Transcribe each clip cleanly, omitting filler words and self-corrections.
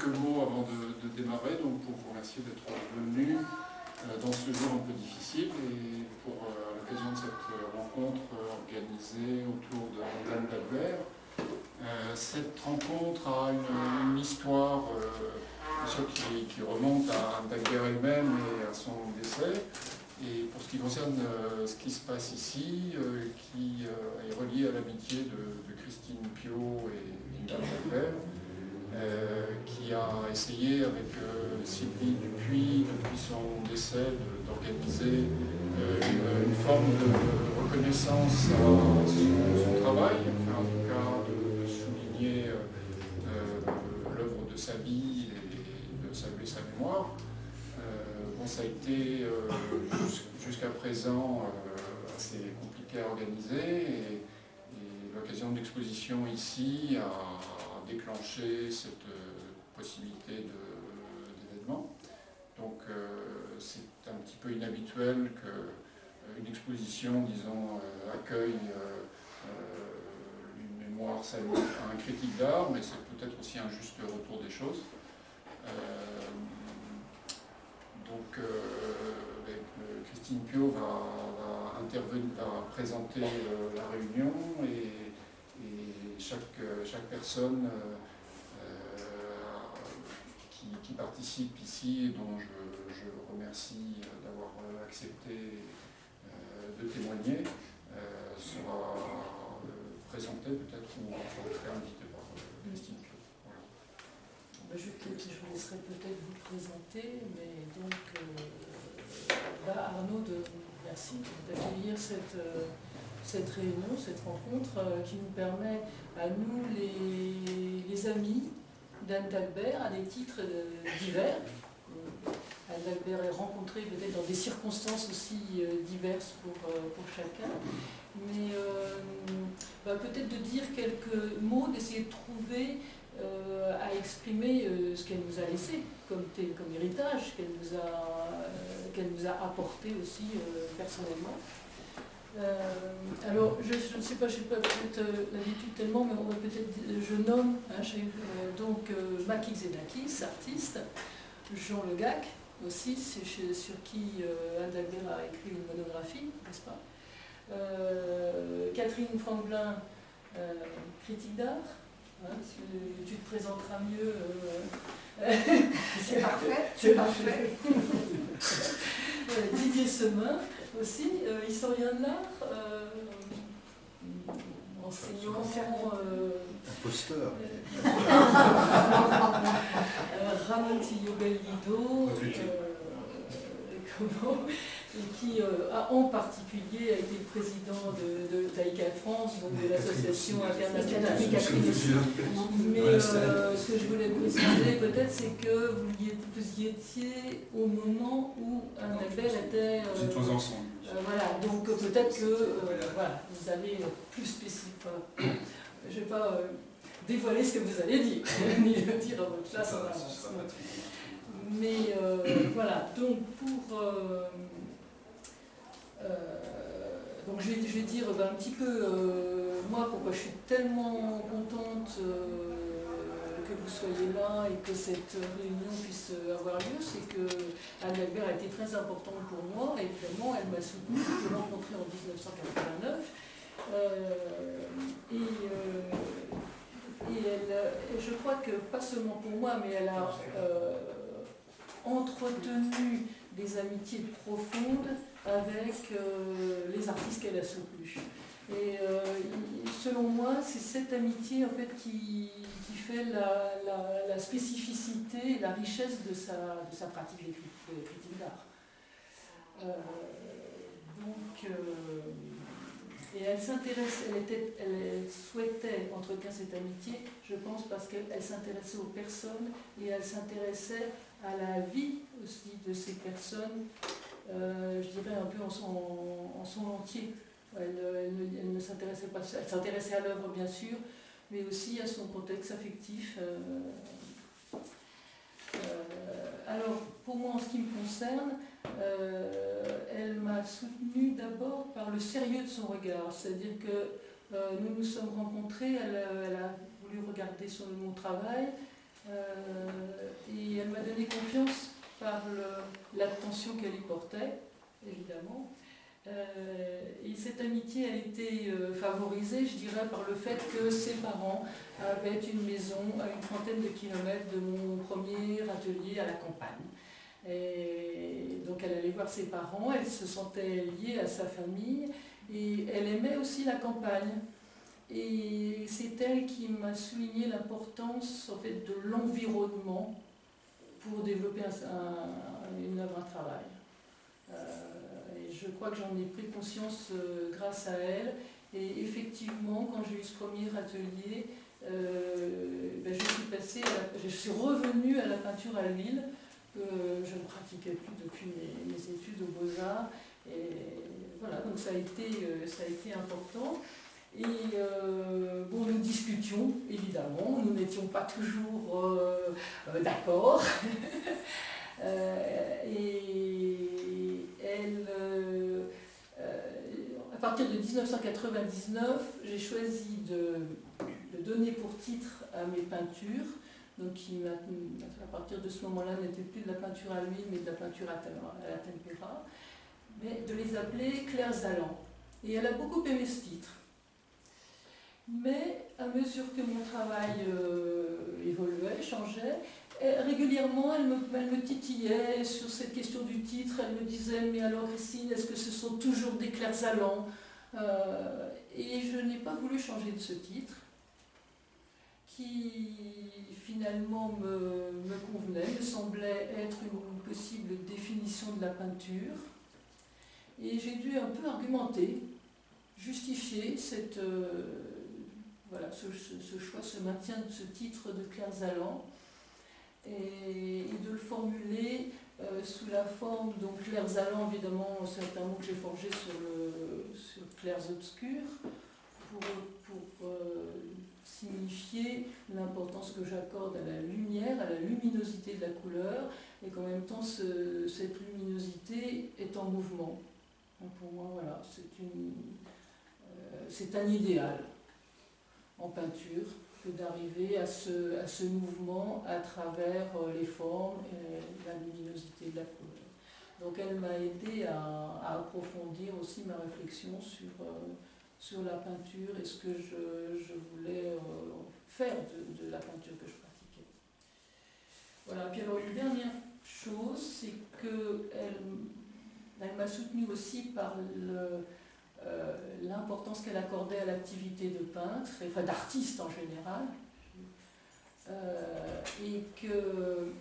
quelques mots avant de démarrer, donc pour vous remercier d'être venu dans ce jour un peu difficile et pour l'occasion de cette rencontre organisée autour d'Anne d'Albert. Cette rencontre a une histoire qui remonte à Anne d'Albert elle-même et à son décès. Et pour ce qui concerne ce qui se passe ici, qui est relié à l'amitié de Christine Piot et d'Anne d'Albert, qui a essayé avec Sylvie Dupuis, depuis son décès, d'organiser une forme de reconnaissance à son travail, enfin, en tout cas de souligner l'œuvre de sa vie et de saluer sa mémoire. Bon, ça a été jusqu'à présent assez compliqué à organiser et l'occasion de l'exposition ici a déclenché cette possibilité d'événement. Donc c'est un petit peu inhabituel qu'une exposition, disons, accueille une mémoire saluée à un critique d'art, mais c'est peut-être aussi un juste retour des choses. Donc Christine Piot va intervenir, va présenter la réunion et chaque personne qui participe ici et dont je remercie d'avoir accepté de témoigner sera présentée peut-être ou en tout cas invitée par Christine Piot. Voilà. Je vous laisserai peut-être vous présenter, mais donc Arnaud, merci d'accueillir cette réunion, cette rencontre qui nous permet à nous, les amis d'Anne d'Albert, à des titres divers. Anne d'Albert est rencontrée peut-être dans des circonstances aussi diverses pour chacun, mais peut-être de dire quelques mots, d'essayer de trouver à exprimer ce qu'elle nous a laissé comme héritage, qu'elle nous a apporté aussi personnellement. Alors, je ne sais pas, je n'ai pas peut-être l'habitude tellement, mais on va peut-être, je nomme donc Maki Xenakis, artiste, Jean Le Gac aussi, c'est sur qui Anne d'Albert a écrit une monographie, n'est-ce pas, Catherine Franklin, critique d'art. Hein, tu te présenteras mieux. C'est parfait, c'est parfait. Didier Semin aussi, historien de l'art, enseignant, imposteur. Ramon Tillo-Bellido, et qui en particulier a été président de Taïka France, donc de l'association internationale. Mais ce que je voulais préciser peut-être, c'est que vous y étiez au moment où Anne d'Albert était... Nous ensemble. Voilà, donc peut-être que voilà, vous allez plus spécifique. Je ne vais pas dévoiler ce que vous allez dire, ni le dire à votre place. Mais voilà, donc donc je vais dire un petit peu moi pourquoi je suis tellement contente que vous soyez là et que cette réunion puisse avoir lieu, c'est que Anne d'Albert a été très importante pour moi. Évidemment, elle m'a soutenue, je l'ai rencontrée en 1989 et je crois que pas seulement pour moi, mais elle a entretenu des amitiés profondes avec les artistes qu'elle a soutenus. Et selon moi, c'est cette amitié en fait qui fait la spécificité et la richesse de sa pratique de critique d'art. Et elle s'intéresse, elle souhaitait entretenir cette amitié, je pense, parce qu'elle s'intéressait aux personnes et elle s'intéressait à la vie aussi de ces personnes, je dirais un peu en son entier. Elle ne s'intéressait pas, elle s'intéressait à l'œuvre bien sûr, mais aussi à son contexte affectif. Alors, pour moi, en ce qui me concerne, elle m'a soutenue d'abord par le sérieux de son regard, c'est-à-dire que nous nous sommes rencontrés, elle a voulu regarder mon travail, Et elle m'a donné confiance par l'attention qu'elle y portait, évidemment. Et cette amitié a été favorisée, je dirais, par le fait que ses parents avaient une maison à une trentaine de kilomètres de mon premier atelier à la campagne. Et donc elle allait voir ses parents, elle se sentait liée à sa famille et elle aimait aussi la campagne. Et c'est elle qui m'a souligné l'importance en fait, de l'environnement pour développer une œuvre, un travail. Et je crois que j'en ai pris conscience grâce à elle. Et effectivement, quand j'ai eu ce premier atelier, je suis revenue à la peinture à l'huile, que je ne pratiquais plus depuis mes études aux Beaux-Arts. Et voilà, donc ça a été important. Et bon, nous discutions, évidemment, nous n'étions pas toujours d'accord. Et elle, à partir de 1999, j'ai choisi de donner pour titre à mes peintures, donc qui à partir de ce moment-là n'était plus de la peinture à l'huile, mais de la peinture à la tempera, mais de les appeler Clairs Allants. Et elle a beaucoup aimé ce titre. Mais à mesure que mon travail évoluait, changeait, régulièrement elle me titillait sur cette question du titre. Elle me disait « Mais alors Christine, est-ce que ce sont toujours des Clairs Allants ?» Et je n'ai pas voulu changer de ce titre, qui finalement me convenait, me semblait être une possible définition de la peinture. Et j'ai dû un peu argumenter, justifier voilà, ce choix, ce maintien de ce titre de Clairs Allants, et de le formuler sous la forme, donc Clairs Allants, évidemment, c'est un mot que j'ai forgé sur Clairs Obscurs, pour signifier l'importance que j'accorde à la lumière, à la luminosité de la couleur, et qu'en même temps, cette luminosité est en mouvement. Donc pour moi, voilà, c'est un idéal en peinture que d'arriver à ce mouvement à travers les formes et la luminosité de la couleur. Donc elle m'a aidé à approfondir aussi ma réflexion sur la peinture et ce que je voulais faire de la peinture que je pratiquais. Voilà, puis alors une dernière chose, c'est qu'elle m'a soutenue aussi par l'importance qu'elle accordait à l'activité de peintre, enfin d'artiste en général, et que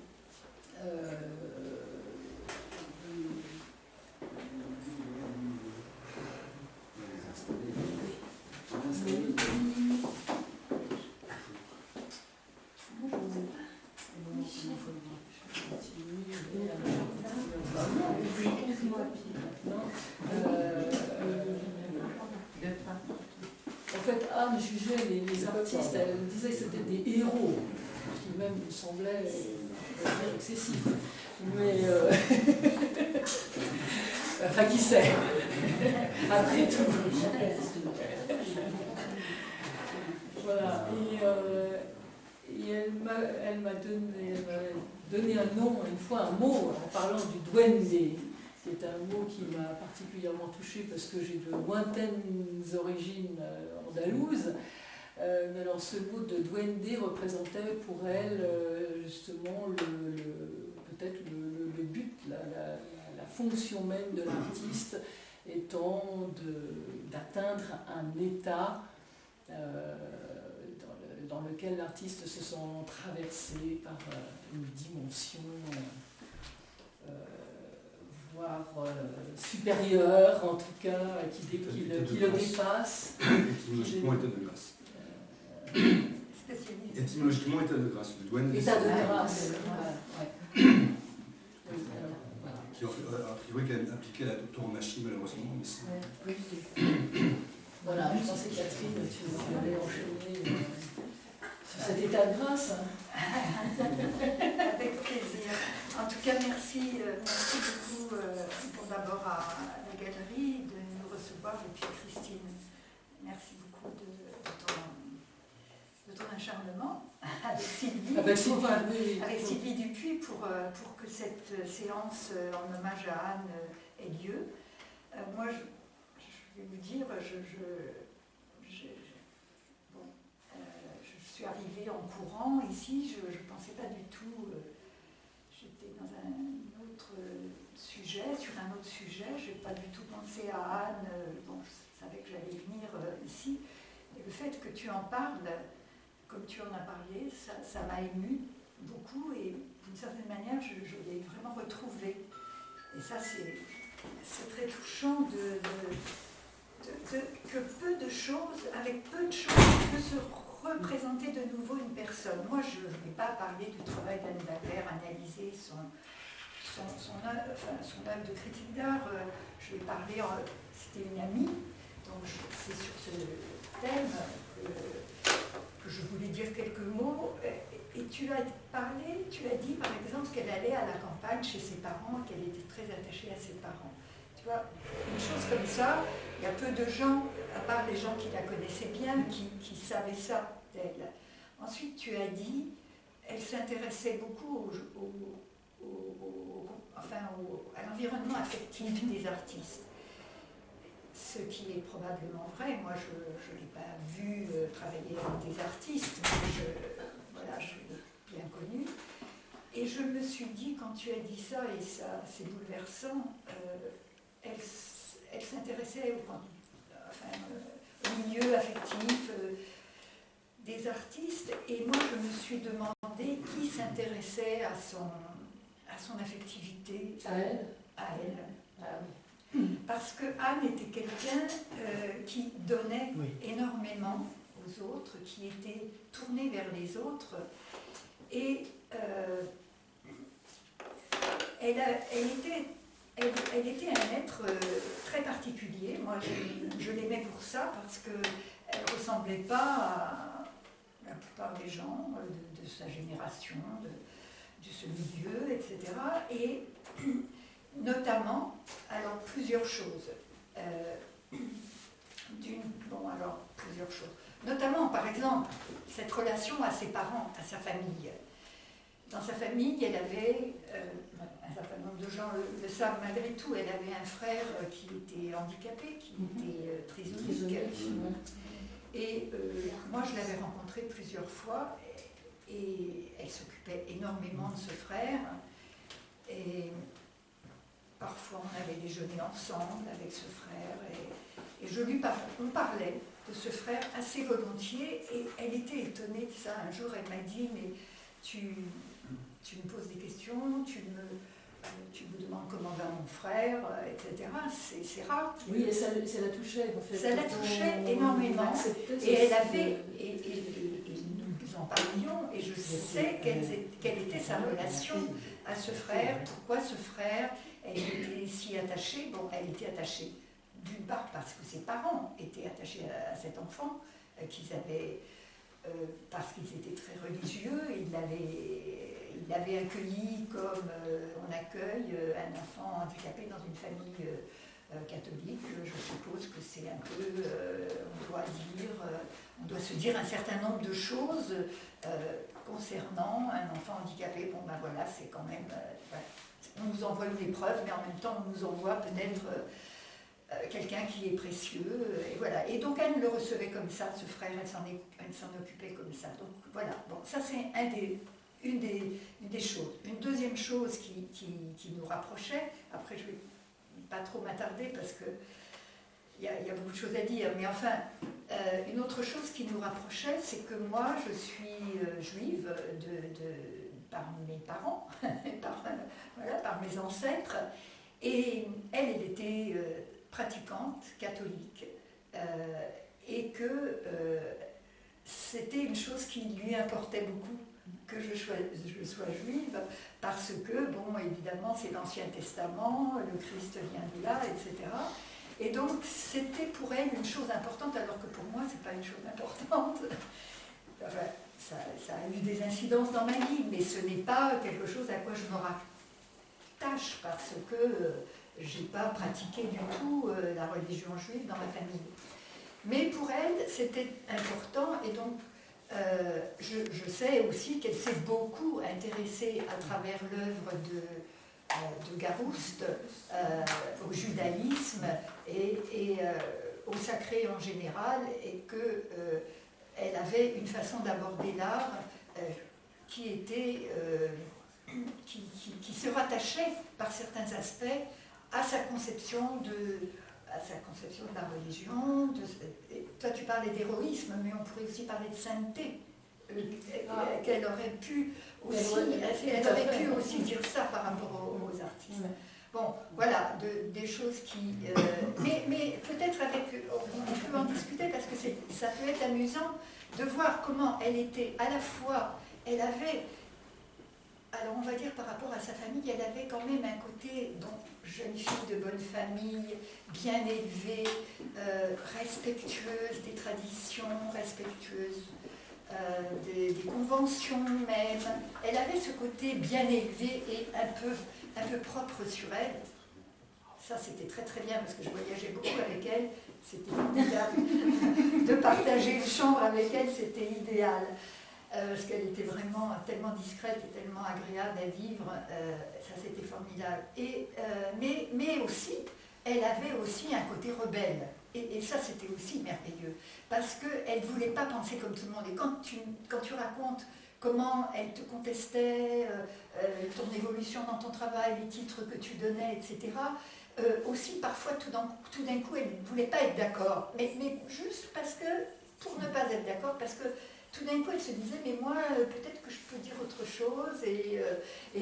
en fait, Anne jugeait les artistes, elle disait que c'était des héros, ce qui même me semblait excessif. Mais enfin, qui sait, après tout. Voilà, et elle m'a donné un nom, une fois un mot, en parlant du duende, qui est un mot qui m'a particulièrement touchée parce que j'ai de lointaines origines andalouses. Mais alors ce mot de duende représentait pour elle justement peut-être le but, la fonction même de l'artiste étant d'atteindre un état dans lequel l'artiste se sent traversé par une dimension voire supérieure, en tout cas, qui le dépasse. Étymologiquement, état de grâce. Étymologiquement, état de grâce. Le duende. État de grâce. Ouais. Qui a priori quand même appliqué à la tauromachie, malheureusement. Mais voilà, je pensais Catherine, tu allais enchaîner sur cet état de grâce. Avec plaisir. En tout cas, merci beaucoup pour d'abord à la galerie de nous recevoir et puis Christine. Merci beaucoup de ton acharnement avec Sylvie, Avec Sylvie, avec Sylvie Dupuis pour que cette séance en hommage à Anne ait lieu. Moi, je vais vous dire, je suis arrivée en courant ici, je ne pensais pas du tout, j'étais dans un autre sujet, sur un autre sujet, je n'ai pas du tout pensé à Anne, bon, je savais que j'allais venir ici, et le fait que tu en parles, comme tu en as parlé, ça m'a émue beaucoup, et d'une certaine manière, je l'ai vraiment retrouvée. Et ça, c'est très touchant que peu de choses, avec peu de choses, peut se représenter de nouveau une personne. Moi, je ne vais pas parler du travail d'Anne Dagbert, analyser son œuvre de critique d'art. Je vais parler, c'était une amie, donc c'est sur ce thème que je voulais dire quelques mots. Et tu as dit par exemple qu'elle allait à la campagne chez ses parents, qu'elle était très attachée à ses parents. Tu vois, une chose comme ça, il y a peu de gens, à part les gens qui la connaissaient bien, qui savaient ça d'elle. Ensuite, tu as dit, elle s'intéressait beaucoup à l'environnement affectif des artistes. Ce qui est probablement vrai. Moi, je ne l'ai pas vu travailler avec des artistes, mais je l'ai bien connu. Et je me suis dit, quand tu as dit ça, et ça c'est bouleversant, elle s'intéressait au milieu affectif des artistes, et moi je me suis demandé qui s'intéressait à son affectivité. À elle. À elle. Ah, oui. Parce que Anne était quelqu'un qui donnait énormément aux autres, qui était tournée vers les autres, et elle était un être très particulier. Moi, je l'aimais pour ça, parce qu'elle ne ressemblait pas à la plupart des gens de sa génération, de ce milieu, etc. Et notamment, alors plusieurs choses. Plusieurs choses. Notamment, par exemple, cette relation à ses parents, à sa famille. Dans sa famille, elle avait, un certain nombre de gens le savent malgré tout, elle avait un frère qui était handicapé, qui était trisomique. Et moi, je l'avais rencontré plusieurs fois, et elle s'occupait énormément de ce frère. Et parfois, on avait déjeuné ensemble avec ce frère, et on parlait de ce frère assez volontiers, et elle était étonnée de ça. Un jour, elle m'a dit, mais tu me poses des questions, tu me demandes comment va mon frère, etc. C'est rare. Oui, et ça la touchait, en fait. Ça la touchait énormément, et elle avait, et nous en parlions, et je sais quelle était sa relation à ce frère, pourquoi ce frère, elle était si attachée. Bon, elle était attachée d'une part parce que ses parents étaient attachés à cet enfant, parce qu'ils étaient très religieux, ils l'avaient accueilli comme on accueille un enfant handicapé dans une famille catholique. Je suppose que c'est un peu, on doit se dire un certain nombre de choses concernant un enfant handicapé. Bon ben voilà, c'est quand même, on nous envoie une épreuve, mais en même temps on nous envoie peut-être quelqu'un qui est précieux, et voilà. Et donc elle le recevait comme ça, ce frère, elle s'en occupait comme ça. Donc voilà, bon, ça c'est une des choses. Une deuxième chose qui nous rapprochait, après je ne vais pas trop m'attarder parce que il y a beaucoup de choses à dire, mais enfin, une autre chose qui nous rapprochait, c'est que moi je suis juive par mes parents, par mes ancêtres, et elle était pratiquante, catholique, et que c'était une chose qui lui importait beaucoup, que je sois juive, parce que, bon, évidemment, c'est l'Ancien Testament, le Christ vient de là, etc. Et donc, c'était pour elle une chose importante, alors que pour moi, c'est pas une chose importante. Enfin, ça a eu des incidences dans ma vie, mais ce n'est pas quelque chose à quoi je me rattache, parce que je n'ai pas pratiqué du tout la religion juive dans ma famille. Mais pour elle, c'était important, et donc je sais aussi qu'elle s'est beaucoup intéressée à travers l'œuvre de Garouste au judaïsme et au sacré en général, et qu'elle avait une façon d'aborder l'art qui était qui se rattachait par certains aspects à sa conception de la religion. Toi tu parlais d'héroïsme, mais on pourrait aussi parler de sainteté. Qu'elle aurait pu aussi dire ça par rapport aux artistes. Bon, voilà, des choses qui... mais peut-être on peut en discuter parce que ça peut être amusant de voir comment elle était à la fois... Elle avait... Alors on va dire par rapport à sa famille, elle avait quand même un côté, donc, jeune fille de bonne famille, bien élevée, respectueuse des traditions, respectueuse des conventions même. Elle avait ce côté bien élevé et un peu propre sur elle. Ça, c'était très très bien parce que je voyageais beaucoup avec elle. C'était formidable de partager une chambre avec elle, c'était idéal. Parce qu'elle était vraiment tellement discrète et tellement agréable à vivre, ça c'était formidable. Mais aussi, elle avait aussi un côté rebelle. Et ça c'était aussi merveilleux. Parce qu'elle ne voulait pas penser comme tout le monde. Et quand tu racontes comment elle te contestait, ton évolution dans ton travail, les titres que tu donnais, etc., aussi parfois tout d'un coup elle ne voulait pas être d'accord. Mais juste parce que, pour ne pas être d'accord, parce que tout d'un coup, elle se disait, mais moi, peut-être que je peux dire autre chose.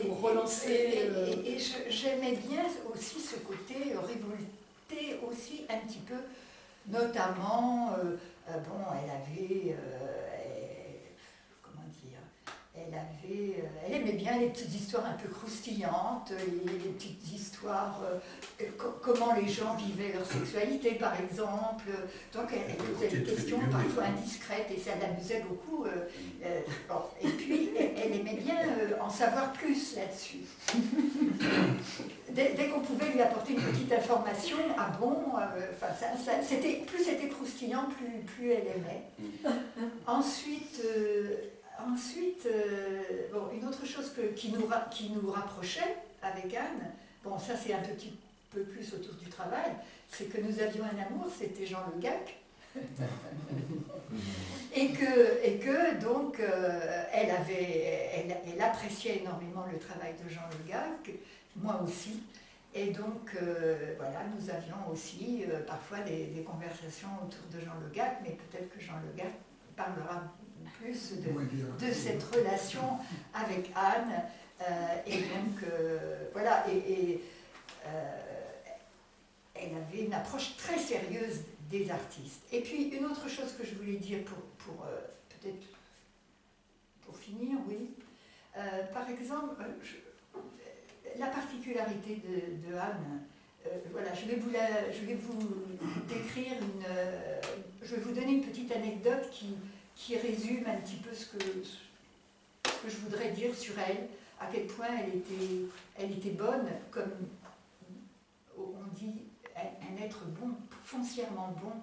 Pour relancer. Et j'aimais bien aussi ce côté révolté aussi un petit peu, notamment, elle avait, comment dire, elle aimait bien les petites histoires un peu croustillantes, les petites histoires, comment les gens vivaient leur sexualité par exemple. Donc elle posait des questions parfois indiscrètes et ça l'amusait beaucoup. Et puis elle aimait bien en savoir plus là-dessus. Dès qu'on pouvait lui apporter une petite information, plus c'était croustillant, plus elle aimait. Ensuite, une autre chose qui nous rapprochait avec Anne, bon ça c'est un petit peu plus autour du travail, c'est que nous avions un amour, c'était Jean Le Gac. et que donc elle appréciait énormément le travail de Jean Le Gac, moi aussi. Et donc, voilà, nous avions aussi parfois des conversations autour de Jean Le Gac, mais peut-être que Jean Le Gac parlera plus de cette relation avec Anne. Et donc, voilà, elle avait une approche très sérieuse des artistes. Et puis, une autre chose que je voulais dire peut-être pour finir, oui. Par exemple, la particularité de Anne, voilà, je vais vous décrire je vais vous donner une petite anecdote qui résume un petit peu ce que je voudrais dire sur elle, à quel point elle était bonne, comme on dit, un être bon, foncièrement bon,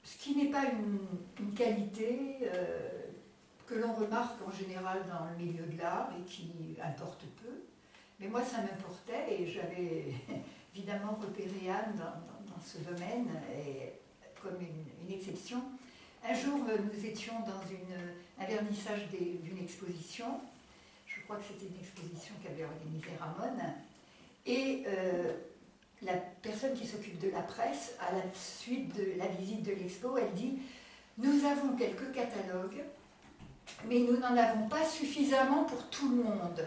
ce qui n'est pas une qualité que l'on remarque en général dans le milieu de l'art et qui importe peu. Mais moi, ça m'importait et j'avais évidemment repéré Anne dans ce domaine et comme une exception. Un jour, nous étions dans un vernissage d'une exposition. Je crois que c'était une exposition qu'avait organisée Ramon. Et la personne qui s'occupe de la presse, à la suite de la visite de l'expo, elle dit « Nous avons quelques catalogues, mais nous n'en avons pas suffisamment pour tout le monde. »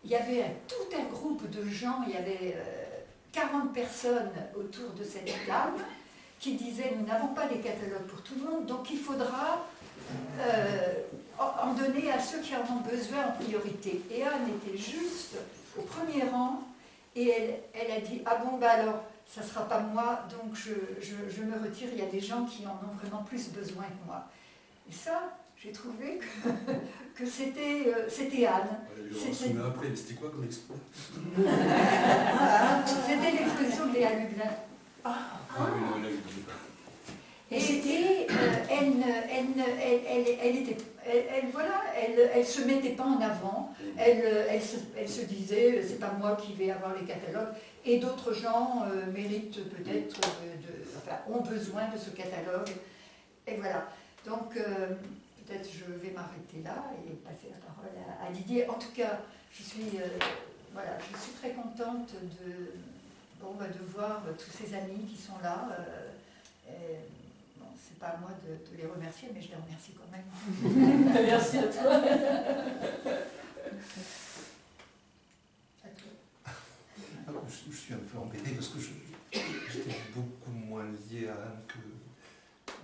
Il y avait tout un groupe de gens, il y avait 40 personnes autour de cette table qui disaient « Nous n'avons pas des catalogues pour tout le monde, donc il faudra en donner à ceux qui en ont besoin en priorité. » Et Anne était juste au premier rang et elle a dit « Ah bon, bah alors, ça ne sera pas moi, donc je me retire, il y a des gens qui en ont vraiment plus besoin que moi. » Et ça, j'ai trouvé que c'était Anne. Mais après, c'était quoi comme expo? C'était l'exposition de Léa Luglin. Et elle se mettait pas en avant, elle se disait, c'est pas moi qui vais avoir les catalogues, et d'autres gens méritent peut-être, ont besoin de ce catalogue, et voilà. Donc, peut-être je vais m'arrêter là et passer la parole à Didier. En tout cas, je suis très contente de voir tous ces amis qui sont là. Bon, c'est pas à moi de les remercier, mais je les remercie quand même. Merci à toi. Alors, je suis un peu embêté parce que j'étais beaucoup moins lié à Anne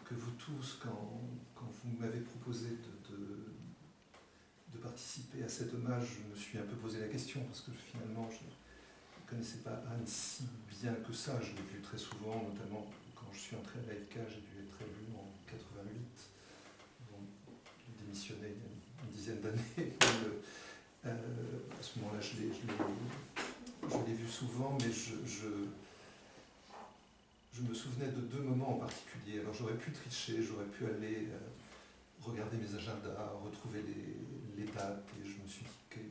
que vous tous quand vous m'avez proposé de participer à cet hommage. Je me suis un peu posé la question parce que finalement je ne connaissais pas Anne si bien que ça. Je l'ai vue très souvent, notamment quand je suis entré à l'AECA, j'ai dû être élu en 88, avant de démissionner il y a une dizaine d'années. À ce moment-là, je l'ai vue souvent, mais je me souvenais de deux moments en particulier. Alors j'aurais pu tricher, j'aurais pu aller regarder mes agendas, retrouver les dates, et je me suis dit qu'il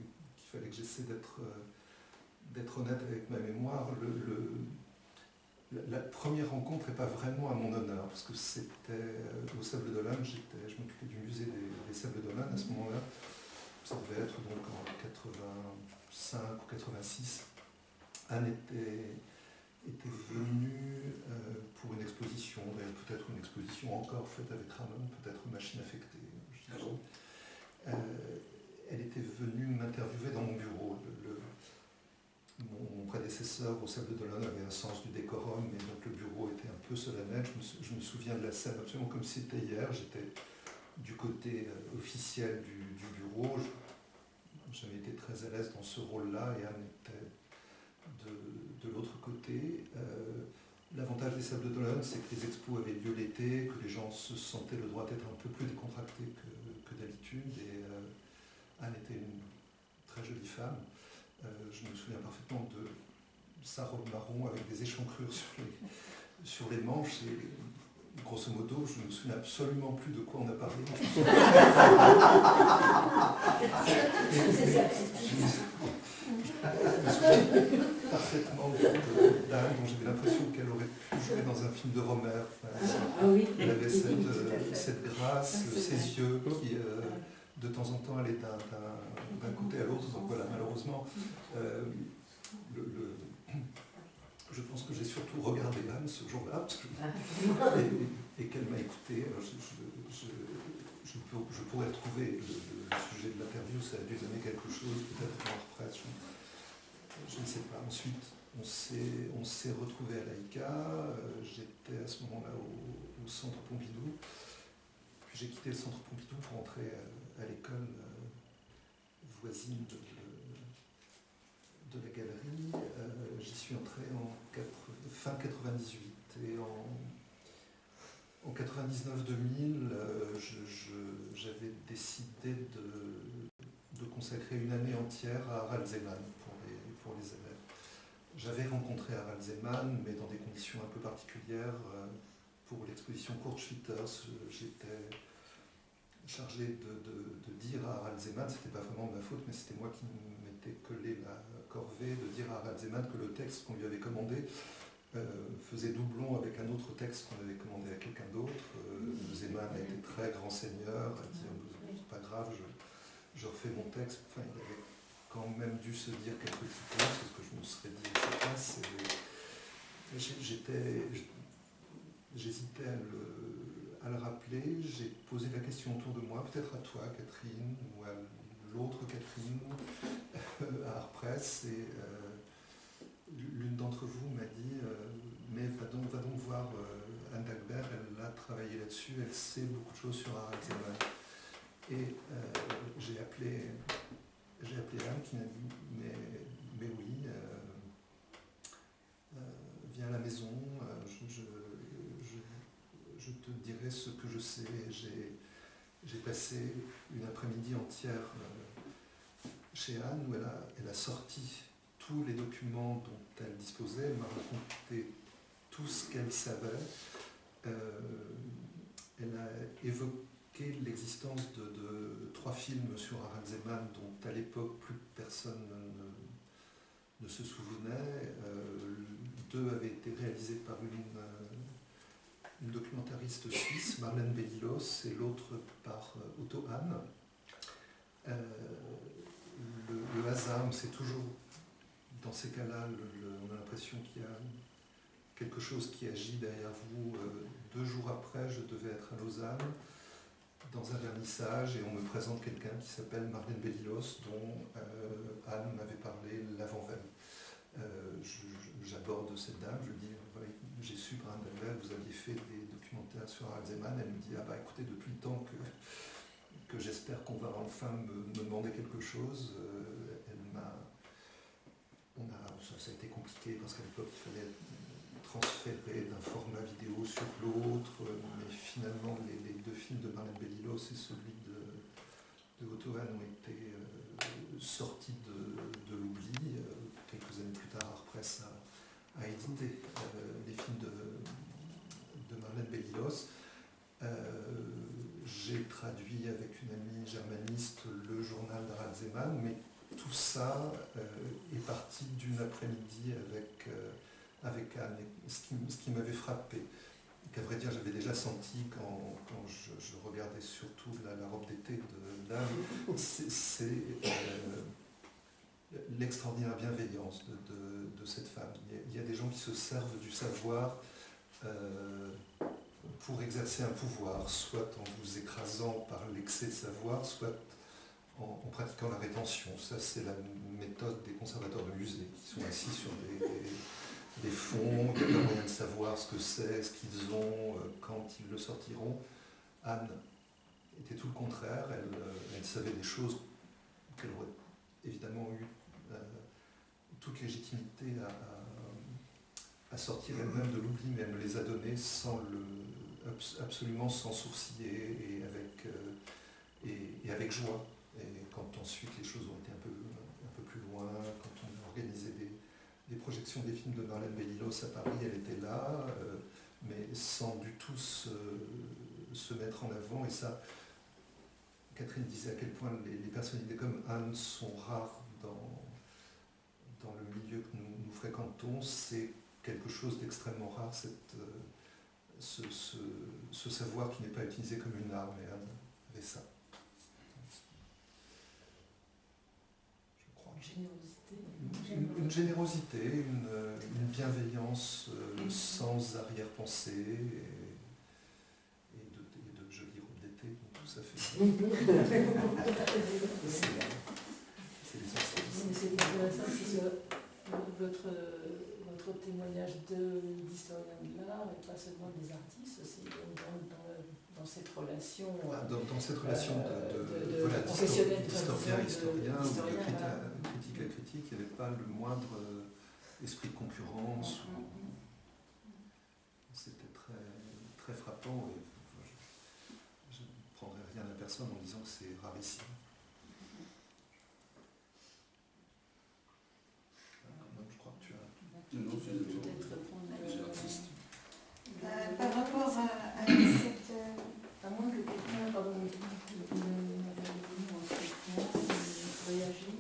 fallait que j'essaie d'être honnête avec ma mémoire. La première rencontre n'est pas vraiment à mon honneur, parce que c'était au Sable d'Olonne, je m'occupais du musée des Sables d'Olonne à ce moment-là. Ça devait être donc en 85 ou 86. Anne était venue pour une exposition, peut-être une exposition encore faite avec Ramon, peut-être Machine affectée. Elle était venue m'interviewer dans mon bureau. Mon prédécesseur au Sable d'Olonne avait un sens du décorum, et donc le bureau était un peu solennel. Je me souviens de la scène absolument comme si c'était hier. J'étais du côté officiel du bureau. J'avais été très à l'aise dans ce rôle-là, et Anne était de l'autre côté. L'avantage des Sables d'Olonne, c'est que les expos avaient lieu l'été, que les gens se sentaient le droit d'être un peu plus décontractés que d'habitude, et Anne était une très jolie femme. Je me souviens parfaitement de sa robe marron avec des échancrures sur les manches, et grosso modo, je ne me souviens absolument plus de quoi on a parlé. Je me souviens parfaitement d'Anne, dont j'avais l'impression qu'elle aurait pu jouer dans un film de Romer. Elle avait cette grâce, ces yeux qui, de temps en temps, allaient d'un côté à l'autre. Donc voilà, malheureusement, je pense que j'ai surtout regardé Anne ce jour-là, et qu'elle m'a écouté. Alors je pourrais trouver le sujet de l'interview, ça a dû donner quelque chose, peut-être dans la presse, je ne sais pas. Ensuite, on s'est retrouvés à l'AICA, j'étais à ce moment-là au Centre Pompidou, puis j'ai quitté le Centre Pompidou pour entrer à l'école voisine de la galerie. J'y suis entré fin 98, et en 99-2000, j'avais décidé de consacrer une année entière à Harald Zeman pour les élèves. J'avais rencontré Harald Zeman, mais dans des conditions un peu particulières. Pour l'exposition Kurt Schwitters, j'étais chargé de dire à Harald Zeman, c'était pas vraiment de ma faute, mais c'était moi qui m'étais collé la corvée de dire à Harald Zeman que le texte qu'on lui avait commandé faisait doublon avec un autre texte qu'on avait commandé à quelqu'un d'autre. Zeman a été très grand seigneur, a dit c'est pas grave, je refais mon texte. Enfin, il avait quand même dû se dire quelques petites choses, c'est ce que je me serais dit à sa place. J'hésitais à le rappeler. J'ai posé la question autour de moi, peut-être à toi, Catherine, ou à l'autre Catherine, à Artpress, et l'une d'entre vous m'a dit mais va donc voir Anne Dagbert, elle a travaillé là-dessus, elle sait beaucoup de choses sur Harald Zeman. Et j'ai appelé Anne qui m'a dit mais oui, viens à la maison, je te dirai ce que je sais. J'ai passé une après-midi entière chez Anne, où elle a sorti tous les documents dont elle disposait. Elle m'a raconté tout ce qu'elle savait. Elle a évoqué l'existence de 3 films sur Harald Zeman dont à l'époque plus personne ne se souvenait. 2 avaient été réalisés par une documentariste suisse, Marlène Bellilos, et l'autre par Otto Hahn. Le hasard, c'est toujours dans ces cas-là, on a l'impression qu'il y a quelque chose qui agit derrière vous. 2 jours après, je devais être à Lausanne dans un vernissage et on me présente quelqu'un qui s'appelle Marlène Bellilos, dont Anne m'avait parlé l'avant-veille. J'aborde cette dame, je lui dis voilà, j'ai su par un Dalbert que vous aviez fait des documentaires sur Harald Zeman. Elle me dit ah bah écoutez, depuis le temps que j'espère qu'on va enfin me demander quelque chose. Ça a été compliqué parce qu'à l'époque il fallait transférer d'un format vidéo sur l'autre, mais finalement les 2 films de Marlène Bellilos et celui de Otto Hahn ont été sortis de l'oubli. Quelques années plus tard, Art Press a édité les films de Marlène Bellilos. J'ai traduit avec une amie germaniste le journal d'Harald Zeman, mais tout ça est parti d'une après-midi avec Anne. Ce qui m'avait frappé, qu'à vrai dire j'avais déjà senti quand je regardais surtout la robe d'été d'Anne, c'est l'extraordinaire bienveillance de cette femme. Il y a des gens qui se servent du savoir pour exercer un pouvoir, soit en vous écrasant par l'excès de savoir, soit en pratiquant la rétention. Ça, c'est la méthode des conservateurs de musées, qui sont assis sur des fonds, qui n'ont pas moyen de savoir ce que c'est, ce qu'ils ont, quand ils le sortiront. Anne était tout le contraire. Elle savait des choses qu'elle aurait évidemment eu toute légitimité à sortir elle-même de l'oubli, mais elle me les a donnés absolument sans sourciller et avec joie. Et quand ensuite les choses ont été un peu plus loin, quand on a organisé des projections des films de Marlène Bellilos à Paris, elle était là, mais sans du tout se mettre en avant. Et ça, Catherine disait à quel point les personnalités comme Anne sont rares dans le milieu que nous fréquentons. C'est quelque chose d'extrêmement rare, ce savoir qui n'est pas utilisé comme une arme, et Anne avait ça. Une générosité, une bienveillance sans arrière-pensée et de jolies robes d'été, donc tout ça fait. C'est l'essentiel. C'est intéressant, votre témoignage d'historien de l'art, et pas seulement des artistes aussi, dans cette relation. Dans cette relation de professionnel, d'historien à historien, ou de voilà. critique à critique, il n'y avait pas le moindre esprit de concurrence. C'était très, très frappant. Et je ne prendrai rien à personne en disant que c'est rarissime. Je crois que tu as. Non, Peut-être répondre Par rapport à cette... à moins que quelqu'un, pardon, réagir.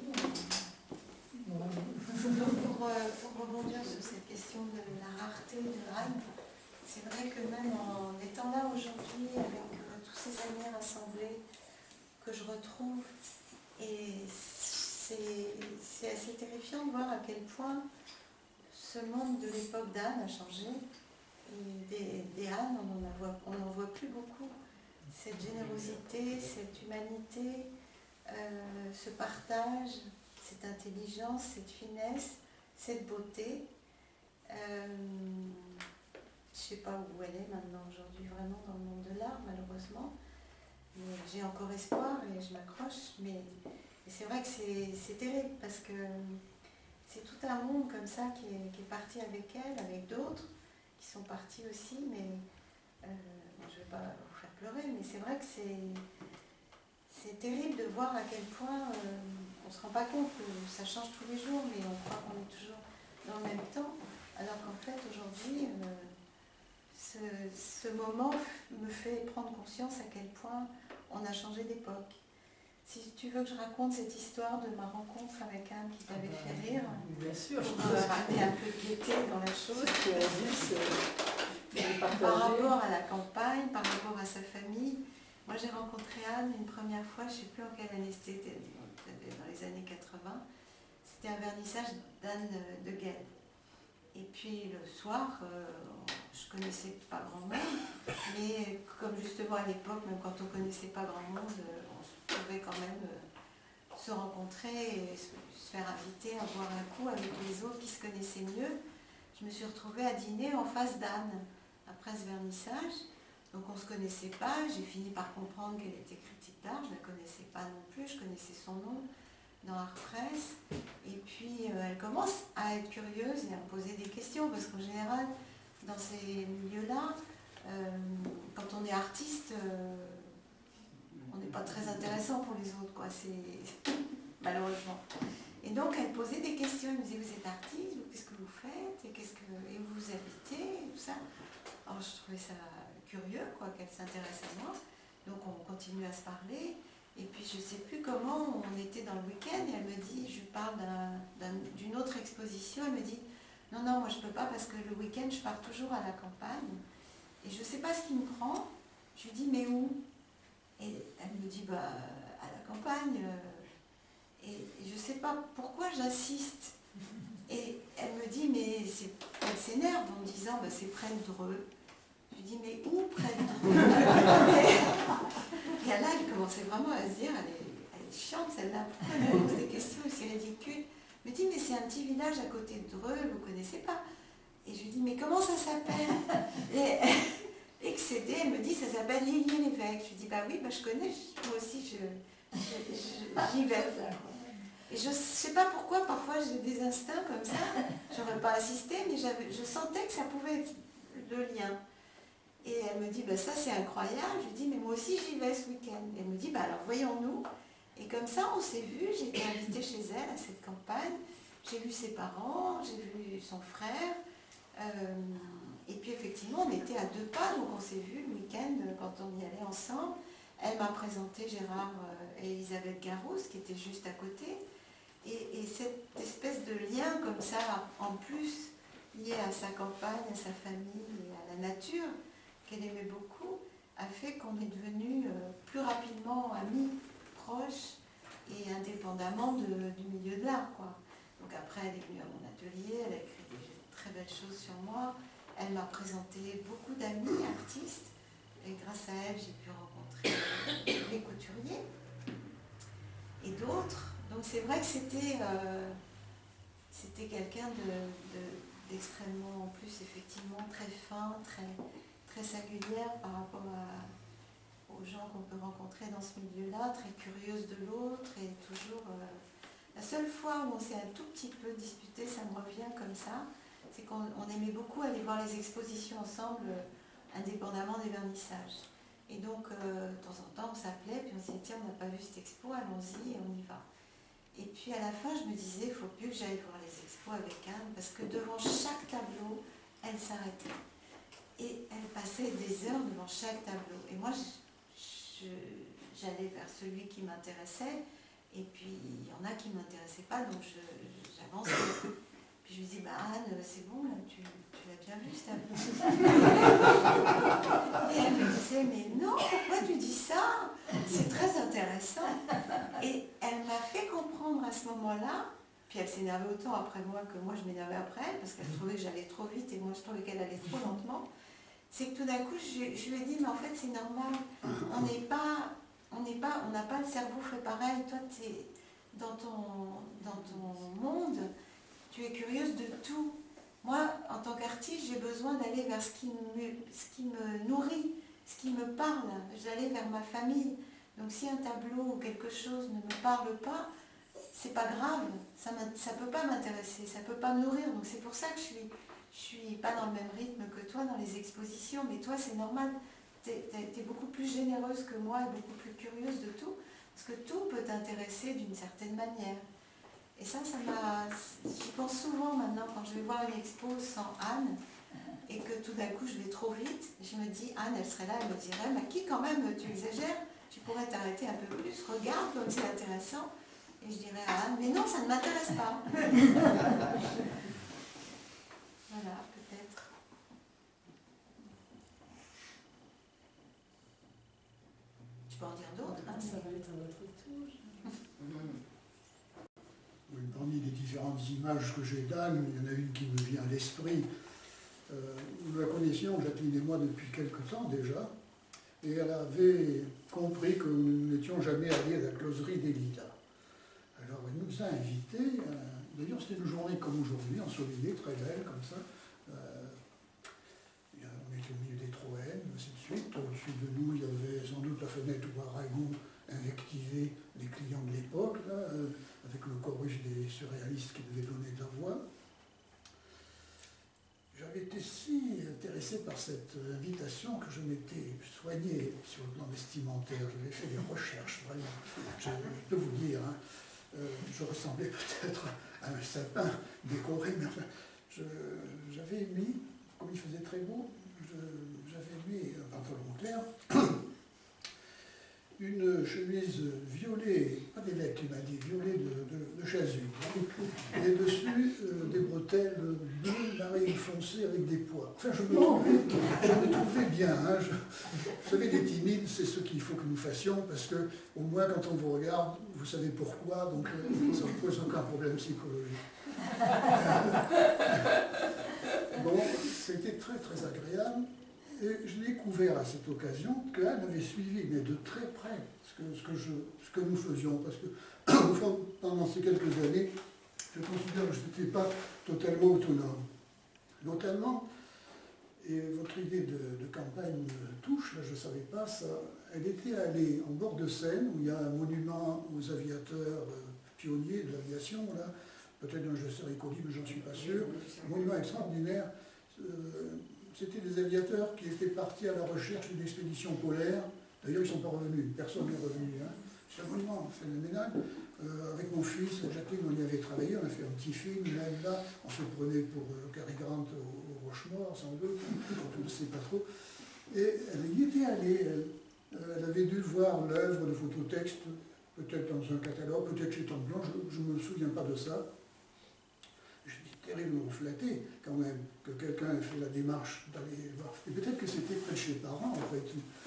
Pour rebondir sur cette question de la rareté de Anne, c'est vrai que même en étant là aujourd'hui avec tous ces années rassemblés que je retrouve, et c'est assez terrifiant de voir à quel point ce monde de l'époque d'Anne a changé. Et des Anne, on n'en voit plus beaucoup. Cette générosité, cette humanité, ce partage, cette intelligence, cette finesse, cette beauté. Je ne sais pas où elle est maintenant aujourd'hui, vraiment dans le monde de l'art, malheureusement. Mais j'ai encore espoir et je m'accroche. Mais c'est vrai que c'est terrible parce que c'est tout un monde comme ça qui est parti avec elle, avec d'autres qui sont partis aussi. Mais je ne vais pas vous faire pleurer, mais c'est vrai que c'est terrible de voir à quel point on ne se rend pas compte que ça change tous les jours, mais on croit qu'on est toujours dans le même temps, alors qu'en fait aujourd'hui ce moment me fait prendre conscience à quel point on a changé d'époque. Si tu veux que je raconte cette histoire de ma rencontre avec Anne qui t'avait fait rire, Bien sûr. pour ramener un peu de gaieté dans la chose, Tu as dit, c'est par partagé. rapport à la campagne, par rapport à sa famille. Moi j'ai rencontré Anne une première fois, je ne sais plus en quelle année c'était, dans les années 80. C'était un vernissage d'Anne de Guel. Et puis le soir, je ne connaissais pas grand monde, mais comme justement à l'époque, même quand on ne connaissait pas grand monde, on pouvait quand même se rencontrer et se faire inviter à boire un coup avec les autres qui se connaissaient mieux. Je me suis retrouvée à dîner en face d'Anne après ce vernissage. Donc on ne se connaissait pas, j'ai fini par comprendre qu'elle était critique d'art, je ne la connaissais pas non plus, je connaissais son nom dans Art Press. Et puis elle commence à être curieuse et à me poser des questions, parce qu'en général, dans ces milieux-là, quand on est artiste, on n'est pas très intéressant pour les autres, quoi. C'est malheureusement. Et donc elle posait des questions, elle me disait, vous êtes artiste, qu'est-ce que vous faites, et où vous habitez, et tout ça. Alors je trouvais ça curieux, quoi, qu'elle s'intéresse à moi. Donc on continue à se parler. Et puis je ne sais plus comment, on était dans le week-end et elle me dit, je lui parle d'une autre exposition, elle me dit, non, moi je ne peux pas parce que le week-end je pars toujours à la campagne. Et je ne sais pas ce qui me prend. Je lui dis, mais où? Et elle me dit, à la campagne. Et je ne sais pas pourquoi j'insiste. Et elle me dit, mais elle s'énerve en me disant, c'est près de Dreux. Je lui dis, mais où près de Dreux? Et là, elle commençait vraiment à se dire, elle est chiante celle-là, pourquoi elle me pose des questions, c'est ridicule. Elle me dit, mais c'est un petit village à côté de Dreux, vous ne connaissez pas. Et je lui dis, mais comment ça s'appelle? Et excédée, elle me dit, ça s'appelle Lillier-l'Évêque. Je lui dis, oui, je connais, moi aussi, j'y vais. Et je ne sais pas pourquoi, parfois j'ai des instincts comme ça, j'aurais pas assisté, mais je sentais que ça pouvait être le lien. Et elle me dit, ça c'est incroyable. Je lui dis, mais moi aussi j'y vais ce week-end. Et elle me dit, alors voyons-nous. Et comme ça on s'est vus, j'ai été invitée chez elle à cette campagne. J'ai vu ses parents, j'ai vu son frère. Et puis effectivement on était à 2 pas, donc on s'est vus le week-end quand on y allait ensemble. Elle m'a présenté Gérard et Elisabeth Garros qui étaient juste à côté. Et cette espèce de lien comme ça, en plus lié à sa campagne, à sa famille et à la nature, qu'elle aimait beaucoup, a fait qu'on est devenus plus rapidement amis, proches et indépendamment du milieu de l'art, quoi. Donc après, elle est venue à mon atelier, elle a écrit des très belles choses sur moi, elle m'a présenté beaucoup d'amis artistes, et grâce à elle, j'ai pu rencontrer les couturiers et d'autres. Donc c'est vrai que c'était quelqu'un d'extrêmement, en plus, effectivement, très fin, très singulière par rapport aux gens qu'on peut rencontrer dans ce milieu-là, très curieuse de l'autre et toujours... La seule fois où on s'est un tout petit peu disputé, ça me revient comme ça, c'est qu'on aimait beaucoup aller voir les expositions ensemble, indépendamment des vernissages. Et donc, de temps en temps, on s'appelait, puis on se disait, tiens, on n'a pas vu cette expo, allons-y, et on y va. Et puis à la fin, je me disais, il ne faut plus que j'aille voir les expos avec Anne, parce que devant chaque tableau, elle s'arrêtait. Et elle passait des heures devant chaque tableau. Et moi, j'allais vers celui qui m'intéressait, et puis il y en a qui ne m'intéressaient pas, donc j'avançais. Puis je lui dis, Anne, c'est bon, là, tu l'as bien vu, ce tableau. Et elle me disait, mais non, pourquoi tu dis ça? C'est très intéressant. Et elle m'a fait comprendre à ce moment-là, puis elle s'énervait autant après moi que moi je m'énervais après elle, parce qu'elle trouvait que j'allais trop vite et moi je trouvais qu'elle allait trop lentement. C'est que tout d'un coup, je lui ai dit, mais en fait c'est normal, on n'a pas le cerveau fait pareil. Toi, dans ton monde, tu es curieuse de tout. Moi, en tant qu'artiste, j'ai besoin d'aller vers ce qui me nourrit, ce qui me parle. J'allais vers ma famille. Donc si un tableau ou quelque chose ne me parle pas, c'est pas grave, ça peut pas m'intéresser, ça peut pas me nourrir. Donc c'est pour ça que je suis pas dans le même rythme que toi dans les expositions, mais toi c'est normal, t'es beaucoup plus généreuse que moi et beaucoup plus curieuse de tout, parce que tout peut t'intéresser d'une certaine manière. Et ça j'y pense souvent maintenant quand je vais voir une expo sans Anne, et que tout d'un coup je vais trop vite, je me dis, Anne, elle serait là, elle me dirait, mais qui quand même, tu exagères, tu pourrais t'arrêter un peu plus, regarde comme c'est intéressant. Et je dirais à Anne, mais non, ça ne m'intéresse pas. Voilà, peut-être. Je peux en dire d'autres. Hein, Ça va être à votre tour. Oui, parmi les différentes images que j'ai d'Anne, il y en a une qui me vient à l'esprit. Nous la connaissions, Jacqueline et moi, depuis quelque temps déjà, et elle avait compris que nous n'étions jamais allés à la closerie des Lilas. Alors elle nous a invités, d'ailleurs c'était une journée comme aujourd'hui, ensoleillée, très belle, comme ça. On était au milieu des Troènes, ainsi de suite. Au-dessus de nous, il y avait sans doute la fenêtre où Aragon invectivait les clients de l'époque, avec le chorus des surréalistes qui devaient donner de la voix. J'avais été si intéressé par cette invitation que je m'étais soigné sur le plan vestimentaire. J'avais fait des recherches, vraiment. Je peux vous dire, hein, je ressemblais peut-être à un sapin décoré, mais enfin, j'avais mis, comme il faisait très beau, j'avais mis un pantalon clair, une chemise violet, pas d'évêque, il m'a dit, violet de chasuble, et dessus des bretelles bleues, marine foncée avec des pois. Enfin, je me trouvais bien. Hein, vous savez, les timides, c'est ce qu'il faut que nous fassions, parce que au moins quand on vous regarde, vous savez pourquoi, donc ça ne pose aucun problème psychologique. Bon, c'était très très agréable. Et je l'ai découvert à cette occasion qu'Anne avait suivi, mais de très près, ce que nous faisions. Parce que pendant ces quelques années, je considère que je n'étais pas totalement autonome. Notamment, et votre idée de campagne me touche, là je ne savais pas ça, elle était allée en bord de Seine, où il y a un monument aux aviateurs pionniers de l'aviation, là, peut-être un José Ricoli, mais je n'en suis pas sûr, un monument extraordinaire. C'était des aviateurs qui étaient partis à la recherche d'une expédition polaire. D'ailleurs, ils ne sont pas revenus, personne n'est revenu. Hein. C'est un monument phénoménal. Avec mon fils, Jacqueline, on y avait travaillé, on a fait un petit film, là, on se prenait pour Cary Grant au Rochemort, sans doute, on ne sait pas trop. Et elle y était allée, elle avait dû voir l'œuvre de phototexte, peut-être dans un catalogue, peut-être chez Tom Blanc, je ne me souviens pas de ça. Terriblement flatté, quand même, que quelqu'un ait fait la démarche d'aller voir. Et peut-être que c'était près de chez les parents, en fait.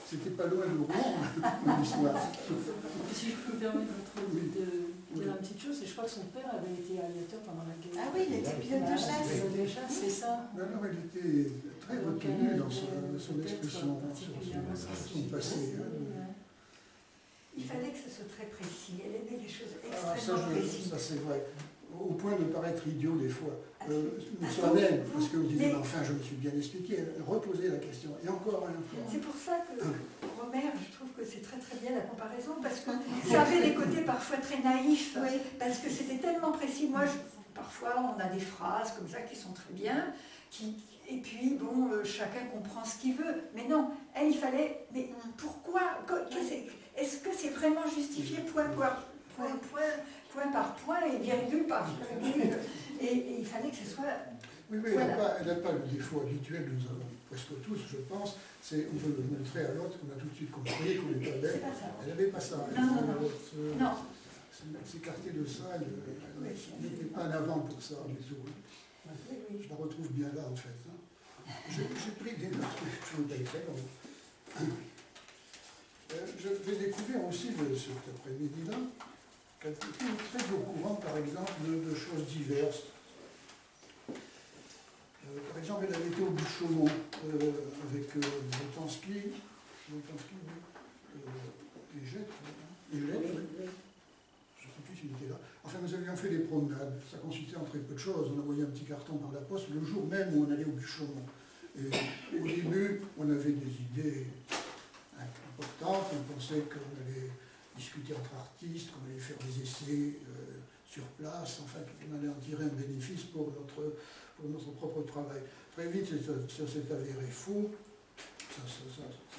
C'était pas loin de Rouen, l'histoire. Si je peux me permettre de dire une petite chose, c'est que je crois que son père avait été aviateur pendant la guerre. Ah oui, il était pilote de chasse. Pilote de chasse, c'est ça. Alors, elle était très retenue dans son expression, sur son passé. Il fallait que ce soit très précis. Elle aimait les choses Ah, extrêmement précises. ça c'est vrai. Au point de paraître idiot des fois. Soi-même, parce que vous disiez, enfin, je me suis bien expliqué, elle reposait la question, et encore. C'est pour ça que Romer, je trouve que c'est très très bien la comparaison, parce que ça avait des côtés parfois très naïfs, parce que c'était tellement précis. Moi, parfois, on a des phrases comme ça qui sont très bien, et puis, bon, chacun comprend ce qu'il veut. Mais non, elle, il fallait, mais pourquoi? Est-ce que c'est vraiment justifié point par point et virgule par virgule, et il fallait que ce soit... Oui, voilà. Elle n'a pas le défaut habituel, nous avons presque tous, je pense, c'est on veut le montrer à l'autre qu'on a tout de suite compris, qu'on n'est pas belle. Elle n'avait pas ça. Non. S'écarter de ça, elle n'était pas en avant pour ça du tout. Je la retrouve bien là, en fait. Hein. J'ai pris des notes, je vous dis très long. Je vais découvrir aussi cet après-midi-là quelqu'un qui est très au courant, par exemple, de choses diverses. Par exemple, elle avait été au Buchaumont avec Boltanski, et Jette, je ne sais plus s'il était là. Enfin, nous avions fait des promenades. Ça consistait en très peu de choses. On envoyait un petit carton par la poste le jour même où on allait au Buchaumont. Et au début, on avait des idées importantes. On pensait qu'on allait discuter entre artistes, qu'on allait faire des essais sur place, enfin qu'on allait en tirer un bénéfice pour notre propre travail. Très vite, ça s'est avéré faux. Ça a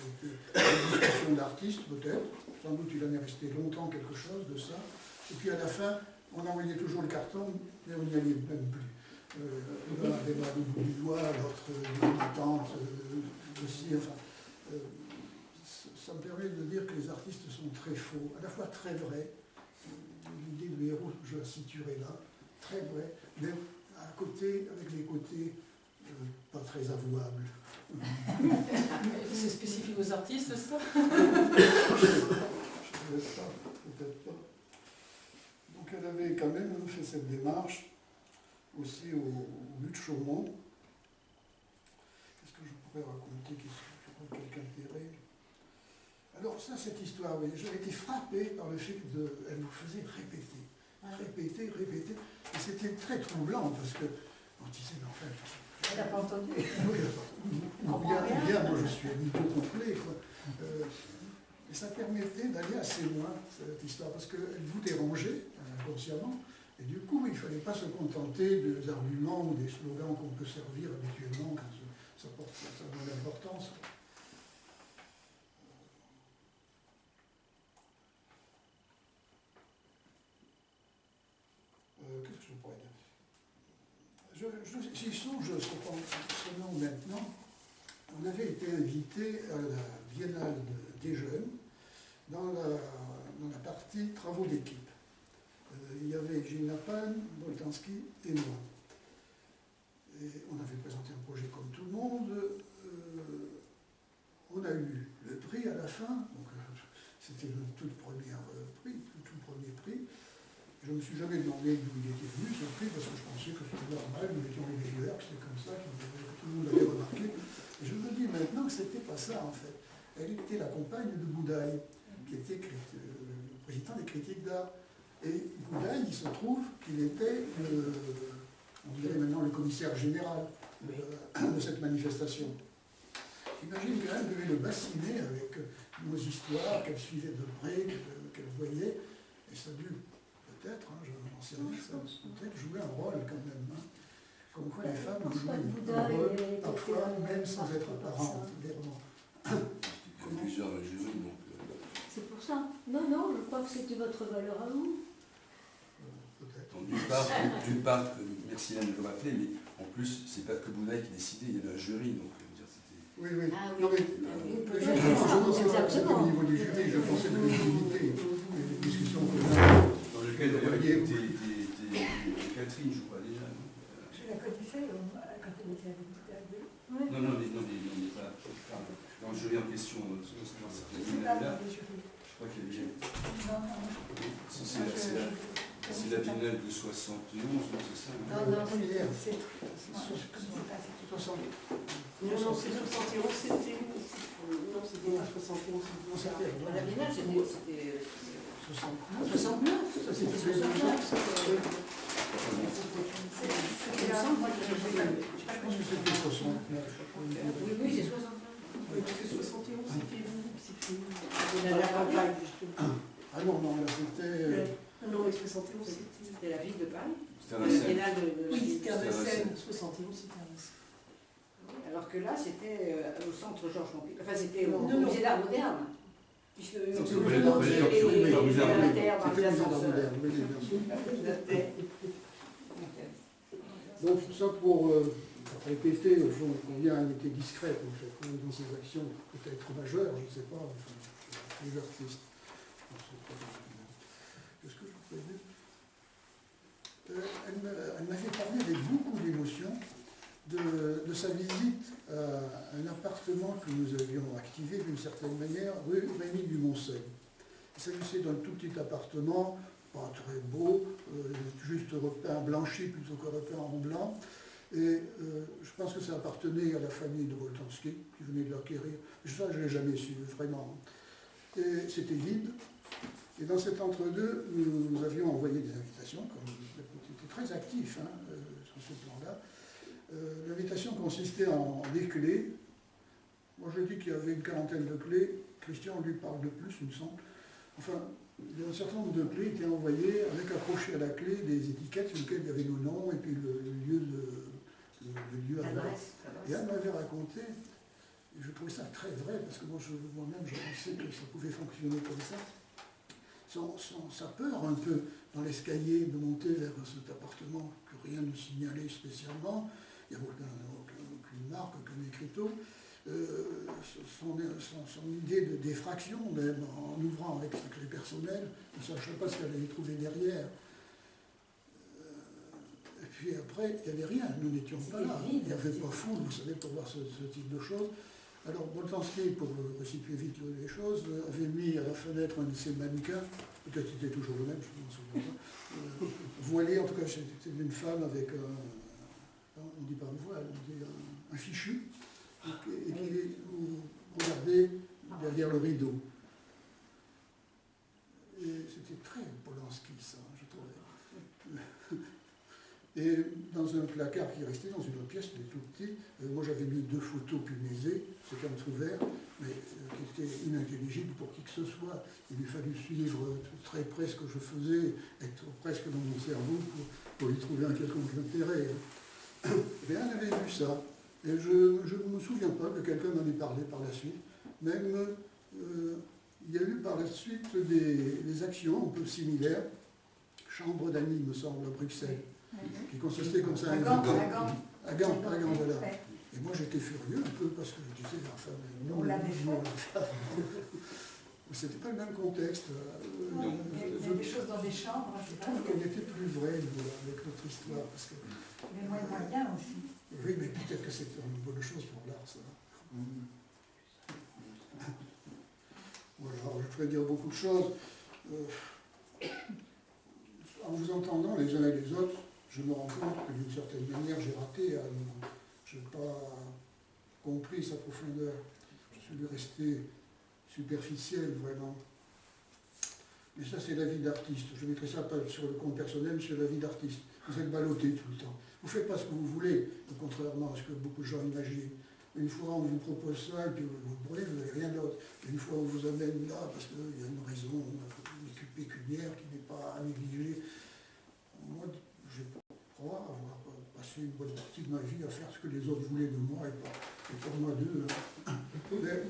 été une discussion d'artistes, peut-être. Sans doute, il en est resté longtemps quelque chose de ça. Et puis à la fin, on envoyait toujours le carton, mais on n'y allait même plus. l'un avait mal au bout du doigt, l'autre une attente aussi. Enfin, ça me permet de dire que les artistes sont très faux, à la fois très vrais. L'idée du héros, je la situerai là, très vrai, mais à côté, avec des côtés pas très avouables. C'est spécifique aux artistes, ça? Peut-être pas. Donc elle avait quand même fait cette démarche aussi au but de Chaumont. Qu'est-ce que je pourrais raconter qui je crois d'intérêt? Alors ça, cette histoire, oui, j'avais été frappé par le fait qu'elle nous faisait répéter. Répéter. Et c'était très troublant parce que on disait, mais enfin, Elle n'a pas entendu. Bien, moi je suis un mytho complet, quoi. Et ça permettait d'aller assez loin, cette histoire, parce qu'elle vous dérangeait inconsciemment, et du coup, il ne fallait pas se contenter des arguments ou des slogans qu'on peut servir habituellement quand ça a de l'importance. Qu'est-ce que je pourrais dire? J'y songe seulement maintenant. On avait été invité à la Biennale des Jeunes dans la partie travaux d'équipe. Il y avait Gilles Pan, Boltanski et moi. Et on avait présenté un projet comme tout le monde. On a eu le prix à la fin, donc c'était le tout premier prix. Je ne me suis jamais demandé d'où il était venu ce prix, parce que je pensais que c'était normal, nous étions les meilleurs, que c'était comme ça, que tout le monde avait remarqué. Et je me dis maintenant que c'était pas ça en fait. Elle était la compagne de Boudaille, qui était le président des critiques d'art. Et Boudaille, il se trouve qu'il était, on dirait maintenant, le commissaire général de cette manifestation. J'imagine qu'elle devait le bassiner avec nos histoires qu'elle suivait de près, qu'elle voyait, et ça a dû peut-être, je n'en sais rien, ça peut-être jouer un rôle quand même. Comme quoi les femmes jouent un rôle, parfois même sans être apparentes, clairement. Plusieurs jurys, donc. C'est pour ça. Non, je crois que c'était votre valeur à vous. Peut-être. D'une part, merci Anne de le rappeler, mais en plus, c'est pas que Boudaille qui décidait, il y avait un jury, donc c'était. Oui. Ah oui. Non, mais, je pensais pas au niveau du jury, je pensais de l'utilité, les discussions que Dans lequel d'ailleurs Catherine, je crois déjà. Je la connaissais quand elle était avec Boudaille. Non, mais pas. Dans le jury en question, dans cette biennale-là, je crois qu'il y avait. C'est la biennale de 71, c'est ça? Non, c'est 60. Non, c'est 71, c'était. Non, c'était pas 71. La Biennale, c'était 69. 69. Ça, c'est C'était 69. Je pense que c'était 69. Oui, c'est 69. Oui, parce que 71, c'était vous. C'était la campagne, justement. Ah non, là, c'était. Non, mais 71, C'était la ville de Paris. C'était un essai. Oui, c'était un essai. 71, c'était un essai. Alors que là, c'était au centre Georges Pompidou. Enfin, c'était au Non. musée d'art moderne. Puisque C'est le au musée d'art moderne. musée C'était et au musée d'art la terre dans les moderne, ascenseurs. oui, bien sûr. Donc, ça pour répéter, au fond, combien elle était discrète, en fait, dans ses actions, peut-être majeures, je ne sais pas, enfin, les artistes. Qu'est-ce que je peux dire? Elle m'avait parlé avec beaucoup d'émotion de sa visite à un appartement que nous avions activé d'une certaine manière, rue Rémy du Moncey. Il s'agissait d'un tout petit appartement, pas très beau, juste repeint blanchi plutôt que repeint en blanc. Et je pense que ça appartenait à la famille de Boltanski, qui venait de l'acquérir. Ça, je ne l'ai jamais su, vraiment. Et c'était vide. Et dans cet entre-deux, nous avions envoyé des invitations, comme on était très actifs sur ce plan-là. L'invitation consistait en des clés. Moi, je dis qu'il y avait une quarantaine de clés. Christian lui parle de plus, il me semble. Enfin, un certain nombre de clés étaient envoyées avec accroché à la clé des étiquettes sur lesquelles il y avait nos noms et puis le lieu à l'adresse. Et elle m'avait raconté, et je trouvais ça très vrai, parce que moi-même je pensais que ça pouvait fonctionner comme ça, sa peur un peu dans l'escalier de monter vers cet appartement que rien ne signalait spécialement, il n'y a aucune marque, aucun écriteau. Son idée de d'effraction, même en ouvrant avec sa clé personnelle, ne sachant pas ce qu'elle allait trouver derrière. Et puis après, il n'y avait rien, nous n'étions pas là. Il n'y avait pas foule, vous savez, pour voir ce type de choses. Alors, Boltanski, pour resituer vite les choses, avait mis à la fenêtre un de ses mannequins, peut-être c'était toujours le même, je ne m'en souviens pas, voilé, en tout cas, c'était une femme avec on ne dit pas un voile, on dit un fichu, et qui regardait derrière le rideau. Et c'était très Polanski, ça, je trouvais. Et dans un placard qui restait dans une autre pièce, c'était tout petit, moi j'avais mis 2 photos punaisées, c'était entrouvert, mais qui étaient inintelligibles pour qui que ce soit. Il lui fallut suivre très près ce que je faisais, être presque dans mon cerveau pour y trouver un quelconque intérêt. Rien n'avait vu ça. Et je ne me souviens pas que quelqu'un m'en ait parlé par la suite. Même, il y a eu par la suite des actions un peu similaires. Chambre d'amis, me semble, à Bruxelles, qui consistait comme ça. À Gand, voilà. Et moi j'étais furieux un peu parce que je disais, enfin, on l'avait fait. C'était pas le même contexte. Il y a des choses dans des chambres. Je trouve qu'elle était plus vraie avec notre histoire. Parce que, mais moins moyen aussi. Oui, mais peut-être que c'est une bonne chose pour l'art, ça. Voilà, je pourrais dire beaucoup de choses. En vous entendant les uns et les autres, je me rends compte que d'une certaine manière, j'ai raté Anne. Je n'ai pas compris sa profondeur. Je suis resté superficiel, vraiment. Mais ça, c'est la vie d'artiste. Je ne mettrai ça pas sur le compte personnel, mais sur la vie d'artiste. Vous êtes ballotté tout le temps. Vous ne faites pas ce que vous voulez, contrairement à ce que beaucoup de gens imaginent. Une fois, on vous propose ça, et puis vous prenez, vous n'avez rien d'autre. Une fois, on vous amène là, parce qu'il y a une raison pécuniaire qui n'est pas à négliger. Moi, je crois avoir passé une bonne partie de ma vie à faire ce que les autres voulaient de moi, et pour moi d'eux. Mais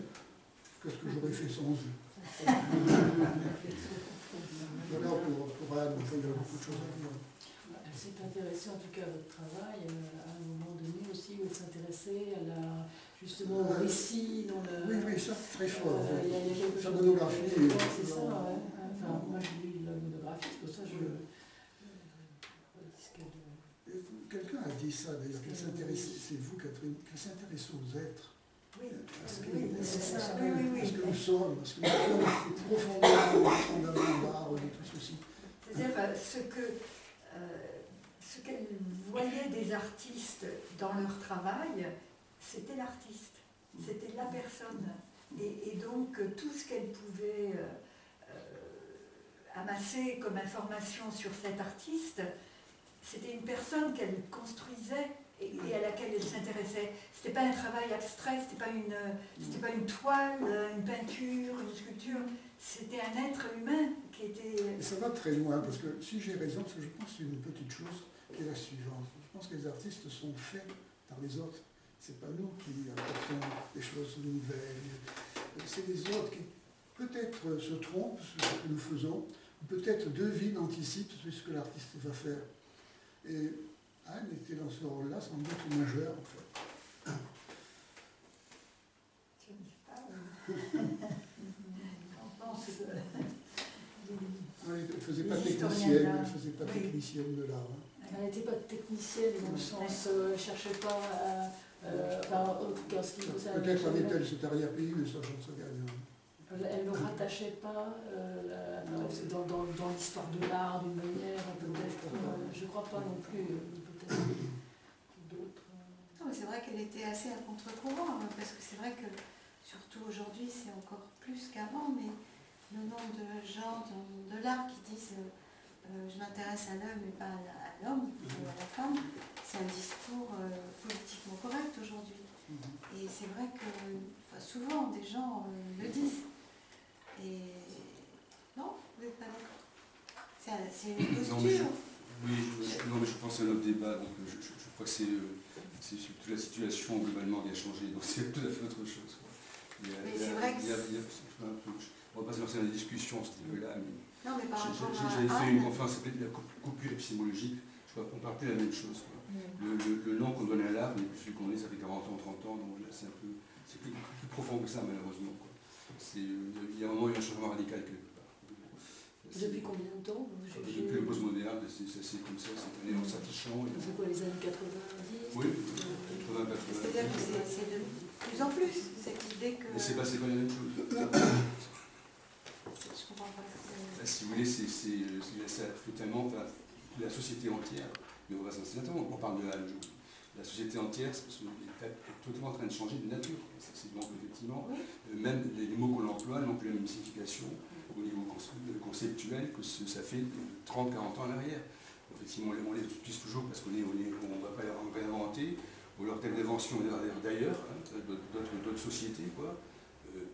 qu'est-ce que j'aurais fait sans eux? Voilà pour Anne, enfin, il y a beaucoup de choses à dire. C'est intéressant en tout cas votre travail, à un moment donné aussi où elle s'intéressait justement au récit. Oui, ça très fort. Il y a quelque sa chose monographie. C'est ça, ouais. Enfin, moi j'ai lu la monographie, c'est pour ça que Quelqu'un a dit ça d'ailleurs, qu'elle s'intéresse, c'est vous Catherine, qu'elle s'intéresse aux êtres. Oui, parce que, c'est ça. Parce que nous sommes, parce que nous sommes profondément l'art de tout ceci. C'est-à-dire ce qu'elle voyait des artistes dans leur travail, c'était l'artiste, c'était la personne. Et donc tout ce qu'elle pouvait amasser comme information sur cet artiste, c'était une personne qu'elle construisait et à laquelle elle s'intéressait. C'était pas un travail abstrait, c'était pas une toile, une peinture, une sculpture. C'était un être humain qui était... Et ça va très loin, parce que si j'ai raison, parce que je pense que c'est une petite chose qui est la suivante. Je pense que les artistes sont faits par les autres. C'est pas nous qui apportons des choses nouvelles. C'est les autres qui peut-être se trompent sur ce que nous faisons, ou peut-être devinent, anticipent ce que l'artiste va faire. Et Anne était dans ce rôle-là, sans doute majeur, en fait. Je ne sais pas. On pense elle ne faisait pas technicienne, elle faisait pas technicienne de l'art. Elle n'était pas technicienne dans le sens, elle ne cherchait pas à... en tout cas, ce qui concerne... Peut-être avait-elle cet arrière-pays, mais ça, j'en sais rien. Elle ne rattachait pas dans l'histoire de l'art d'une manière, peut-être, je ne crois pas non plus, peut-être d'autres. Non, mais c'est vrai qu'elle était assez à contre-courant, parce que c'est vrai que, surtout aujourd'hui, c'est encore plus qu'avant, mais le nombre de gens de l'art qui disent je m'intéresse à l'homme et pas à l'homme, ou à la femme, c'est un discours politiquement correct aujourd'hui. Et c'est vrai que souvent des gens le disent. Et non, vous n'êtes pas d'accord? C'est une posture. Non, mais je pense que c'est un autre débat, donc je crois que c'est surtout la situation globalement qui a changé, donc c'est tout à fait autre chose. Mais c'est vrai que... On ne va pas se lancer dans des discussions à ce niveau-là, mais Non, mais par rapport J'avais à fait une Anne, conférence qui s'appelait la coupure épistémologique. Je crois qu'on parle plus de la même chose. Quoi. Le nom qu'on donne à l'art, mais celui qu'on est, ça fait 40 ans, 30 ans, donc là c'est plus profond que ça malheureusement. Quoi. Il y a un moment, il y a un changement radical quelque part. Depuis combien de temps vous jugez? Depuis le postmoderne, c'est comme ça, c'est un élan s'affichant. C'est quoi, les années 90? Oui, 80, 80. c'est-à-dire que c'est de plus en plus cette idée que. Mais c'est pas la même chose. Je comprends pas. Si vous voulez, ça fait tellement la société entière, mais on va s'en on parle de l'âge. La société entière est totalement en train de changer de nature. Donc effectivement, même les mots qu'on emploie n'ont plus la même signification au niveau conceptuel que ça fait 30-40 ans en arrière. Effectivement, on les utilise toujours parce qu'on ne va pas les réinventer, ou leur telle invention d'ailleurs, d'autres sociétés, quoi.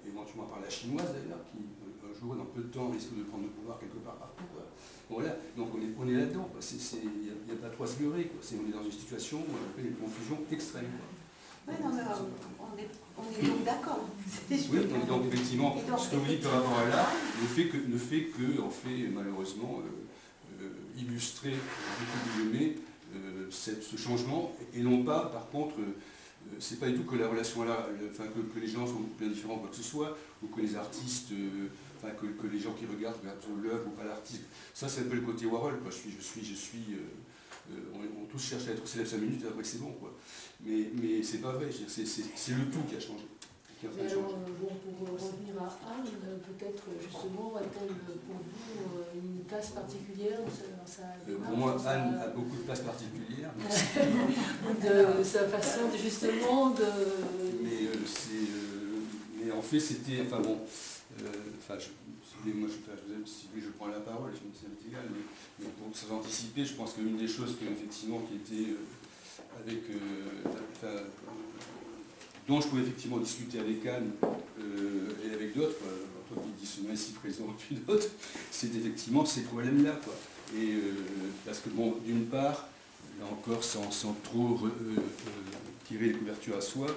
Éventuellement par la chinoise d'ailleurs, qui un jour, dans peu de temps, risque de prendre le pouvoir quelque part partout. Quoi. Voilà, donc on est là-dedans. Il n'y a pas 3 degrés. On est dans une situation où on appelle une confusion extrême. Oui, non, mais on est donc d'accord. Oui, donc effectivement, ce que vous dites par rapport à l'art ne fait que en fait, malheureusement, illustrer, ce changement, et non pas, par contre, c'est pas du tout que la relation à l'art, que les gens sont bien différents, quoi que ce soit, ou que les artistes, que les gens qui regardent l'œuvre ou pas l'artiste. Ça, c'est un peu le côté Warhol, quoi. On tous cherche à être célèbre 5 minutes et après c'est bon, quoi. Mais c'est pas vrai, c'est le tout qui a changé. Mais alors, pour revenir à Anne, peut-être justement, a-t-elle pour vous une place particulière dans sa démarche? Pour moi, Anne a beaucoup de place particulière. De sa façon, justement, de... Mais en fait, c'était... Enfin bon... si vous voulez, je prends la parole, ça m'est égal, mais pour s'anticiper, je pense qu'une des choses qui était dont je pouvais effectivement discuter avec Anne et avec d'autres, qui sont ici présents et puis d'autres, c'est effectivement ces problèmes-là. Et parce que, bon, d'une part, là encore, sans trop tirer les couvertures à soi,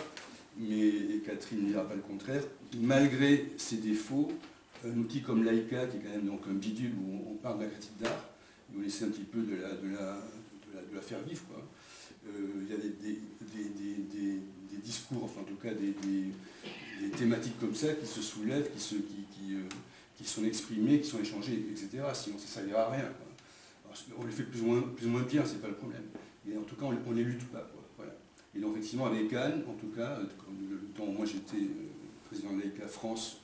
mais Catherine ne dira pas le contraire, malgré ses défauts, un outil comme Laïka, qui est quand même donc un bidule où on parle de la critique d'art, où on essaie un petit peu de la faire vivre, quoi. Il y a des discours, enfin en tout cas des thématiques comme ça qui se soulèvent, qui sont exprimées, qui sont échangées, etc. Sinon ça ne servira à rien. Alors, on les fait plus ou moins bien, c'est pas le problème. Mais en tout cas, on ne les lutte pas. Quoi. Voilà. Et donc effectivement, avec Anne, en tout cas, comme le temps où moi j'étais président de l'AICA France,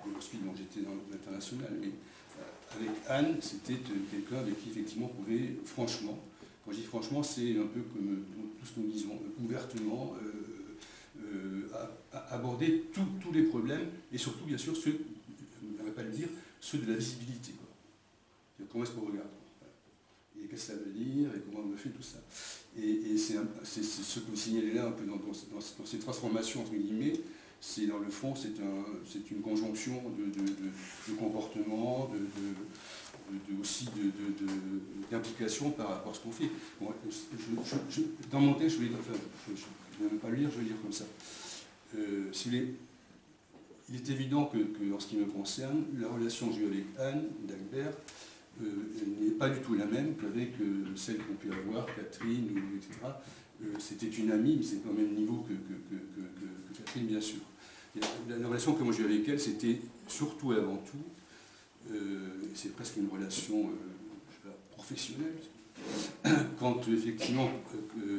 et ensuite donc, j'étais dans l'international, mais avec Anne, c'était quelqu'un avec qui effectivement on pouvait franchement, quand je dis franchement, c'est un peu comme tout ce que nous disons, ouvertement, aborder tous les problèmes, et surtout, bien sûr, ceux, je ne vais pas le dire, ceux de la visibilité. Quoi. Comment est-ce qu'on regarde? Et qu'est-ce que ça veut dire? Et comment on le fait tout ça? Et c'est ce que vous signalez là, un peu dans ces transformations, entre guillemets, c'est dans le fond, c'est une conjonction de comportement, aussi d'implication par rapport à ce qu'on fait. Bon, dans mon texte, je ne vais même pas le lire, je vais le lire comme ça. Il est évident que, en ce qui me concerne, la relation que j'ai eue avec Anne Dagbert n'est pas du tout la même qu'avec celle qu'on peut avoir, Catherine, etc. C'était une amie, mais c'est pas au même niveau que Catherine, bien sûr. La relation que moi j'ai eue avec elle, c'était surtout et avant tout, c'est presque une relation professionnelle. Quand effectivement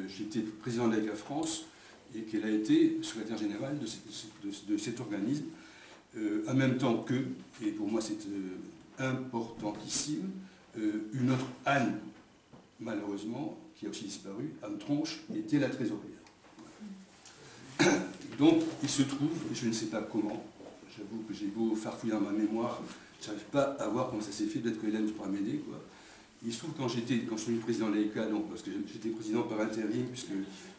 j'étais président de l'AICA France et qu'elle a été secrétaire générale de cet organisme, en même temps que, et pour moi c'est importantissime, une autre Anne, malheureusement, qui a aussi disparu, Anne Tronche, était la trésorière. Donc, il se trouve, et je ne sais pas comment, j'avoue que j'ai beau farfouiller dans ma mémoire, je n'arrive pas à voir comment ça s'est fait, peut-être que Hélène pourra m'aider, quoi. Il se trouve quand je suis devenu président de l'AICA, donc, parce que j'étais président par intérim, puisque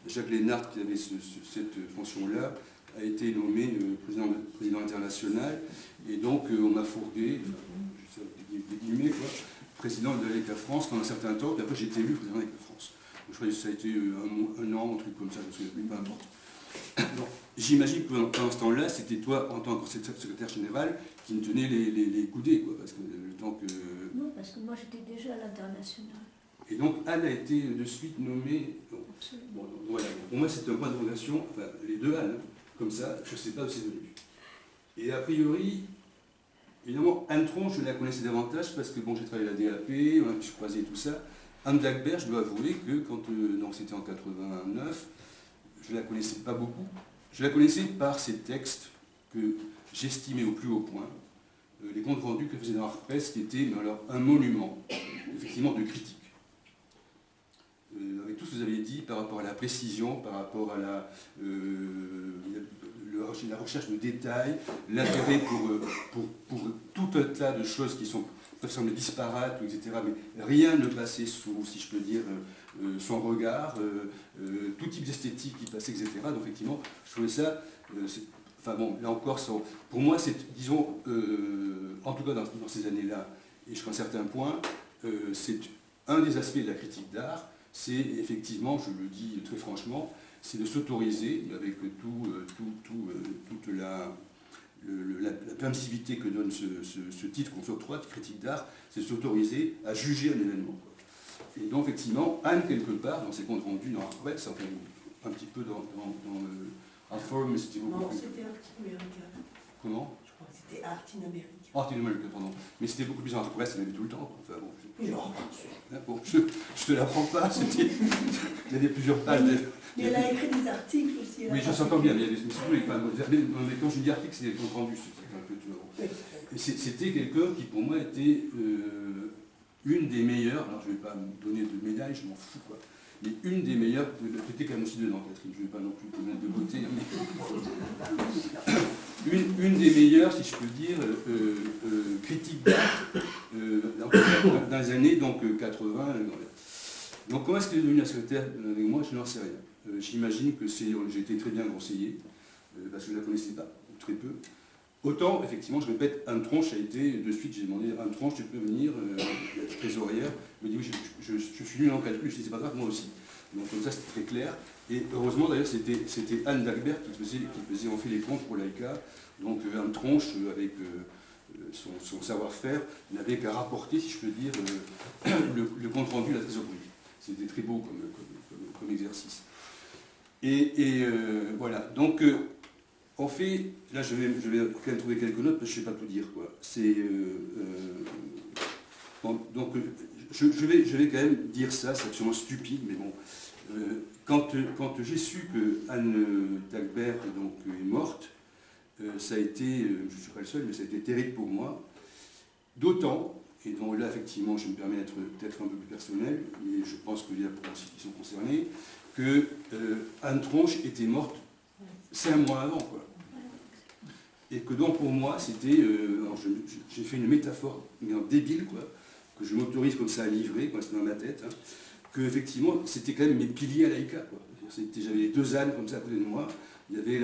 Jacques Lénart, qui avait cette fonction-là, a été nommé président international, et donc on m'a fourgué, des guillemets, quoi, président de l'AICA France pendant un certain temps, puis après j'ai été élu président de l'AICA France. Donc, je crois que ça a été un an, un truc comme ça, je ne me souviens plus, peu importe. Donc, j'imagine que pendant ce temps-là, c'était toi, en tant que secrétaire général, qui me tenais les coudées, quoi, parce que le temps que... Non, parce que moi j'étais déjà à l'international. Et donc Anne a été de suite nommée... Absolument. Bon, donc voilà, pour moi c'est un point d'interrogation, enfin les deux Anne, hein, comme ça, je ne sais pas où c'est venu. Et a priori, évidemment, Anne Tronche, je la connaissais davantage parce que bon, j'ai travaillé à la DAP, on a pu se croiser et tout ça. Anne Dagbert, je dois avouer que quand donc c'était en 89, je ne la connaissais pas beaucoup. Je la connaissais par ces textes que j'estimais au plus haut point, les comptes rendus que faisait dans la presse, qui étaient mais alors, un monument, effectivement, de critique. Avec tout ce que vous avez dit par rapport à la précision, par rapport à la recherche de détails, l'intérêt pour tout un tas de choses qui peuvent sembler disparates, etc. Mais rien ne passait sous, si je peux dire, son regard, tout type d'esthétique qui passait, etc. Donc effectivement, je trouvais ça, enfin bon, là encore, pour moi, c'est, disons, en tout cas dans ces années-là, et jusqu'à un certain point, c'est un des aspects de la critique d'art, c'est effectivement, je le dis très franchement, c'est de s'autoriser, avec toute la permissivité que donne ce titre qu'on s'octroie de critique d'art, c'est de s'autoriser à juger un événement. Et donc, effectivement, Anne, quelque part, dans ses comptes rendus, dans la presse, enfin, un petit peu dans le Art Forum, c'était beaucoup Non, plus... c'était Art in America. Comment? Je crois que c'était Art in America. Art in America, pardon. Mais c'était beaucoup plus dans la presse, il y en avait tout le temps. Enfin, bon, Non. je te l'apprends pas, c'était... Il y avait plusieurs pages de... Mais elle a écrit des articles aussi. Oui, je s'entends bien, mais quand je dis article, c'est des comptes rendus. Et c'était quelqu'un qui, pour moi, était une des meilleures, alors je ne vais pas me donner de médaille, je m'en fous, quoi, mais une des meilleures, c'était quand même aussi dedans, Catherine, je ne vais pas non plus te mettre de beauté, mais une des meilleures, si je peux dire, critiques d'art dans les années donc, 80. Donc comment est-ce qu'elle est devenue la secrétaire avec moi? Je n'en sais rien. J'imagine que j'ai été très bien conseillé, parce que je ne la connaissais pas, très peu. Autant, effectivement, je répète, Anne Tronche a été, de suite, j'ai demandé, Anne Tronche, tu peux venir, la trésorière, elle me dit, oui, je suis nul en calcul, je dis, c'est pas grave, moi aussi. Donc comme ça, c'était très clair. Et heureusement, d'ailleurs, c'était Anne Dagbert qui faisait en fait les comptes pour l'AICA. Donc Anne Tronche, avec son savoir-faire, n'avait qu'à rapporter, si je peux dire, le compte rendu de la trésorerie. C'était très beau comme exercice. Et voilà, donc en fait, là je vais quand même trouver quelques notes parce que je ne sais pas tout dire, quoi. C'est donc je vais quand même dire ça, c'est absolument stupide, mais bon. Quand j'ai su que Anne Dagbert donc, est morte, ça a été, je ne suis pas le seul, mais ça a été terrible pour moi. D'autant, et donc là effectivement je me permets d'être peut-être un peu plus personnel, mais je pense qu'il y a beaucoup aussi qui sont concernés, que Anne Tronche était morte 5 mois avant, quoi. Et que donc pour moi c'était, j'ai fait une métaphore débile, quoi, que je m'autorise comme ça à livrer, quoi, c'est dans ma tête, hein, que effectivement c'était quand même mes piliers à l'AICA, quoi. J'avais les deux ânes comme ça à côté de moi, il y avait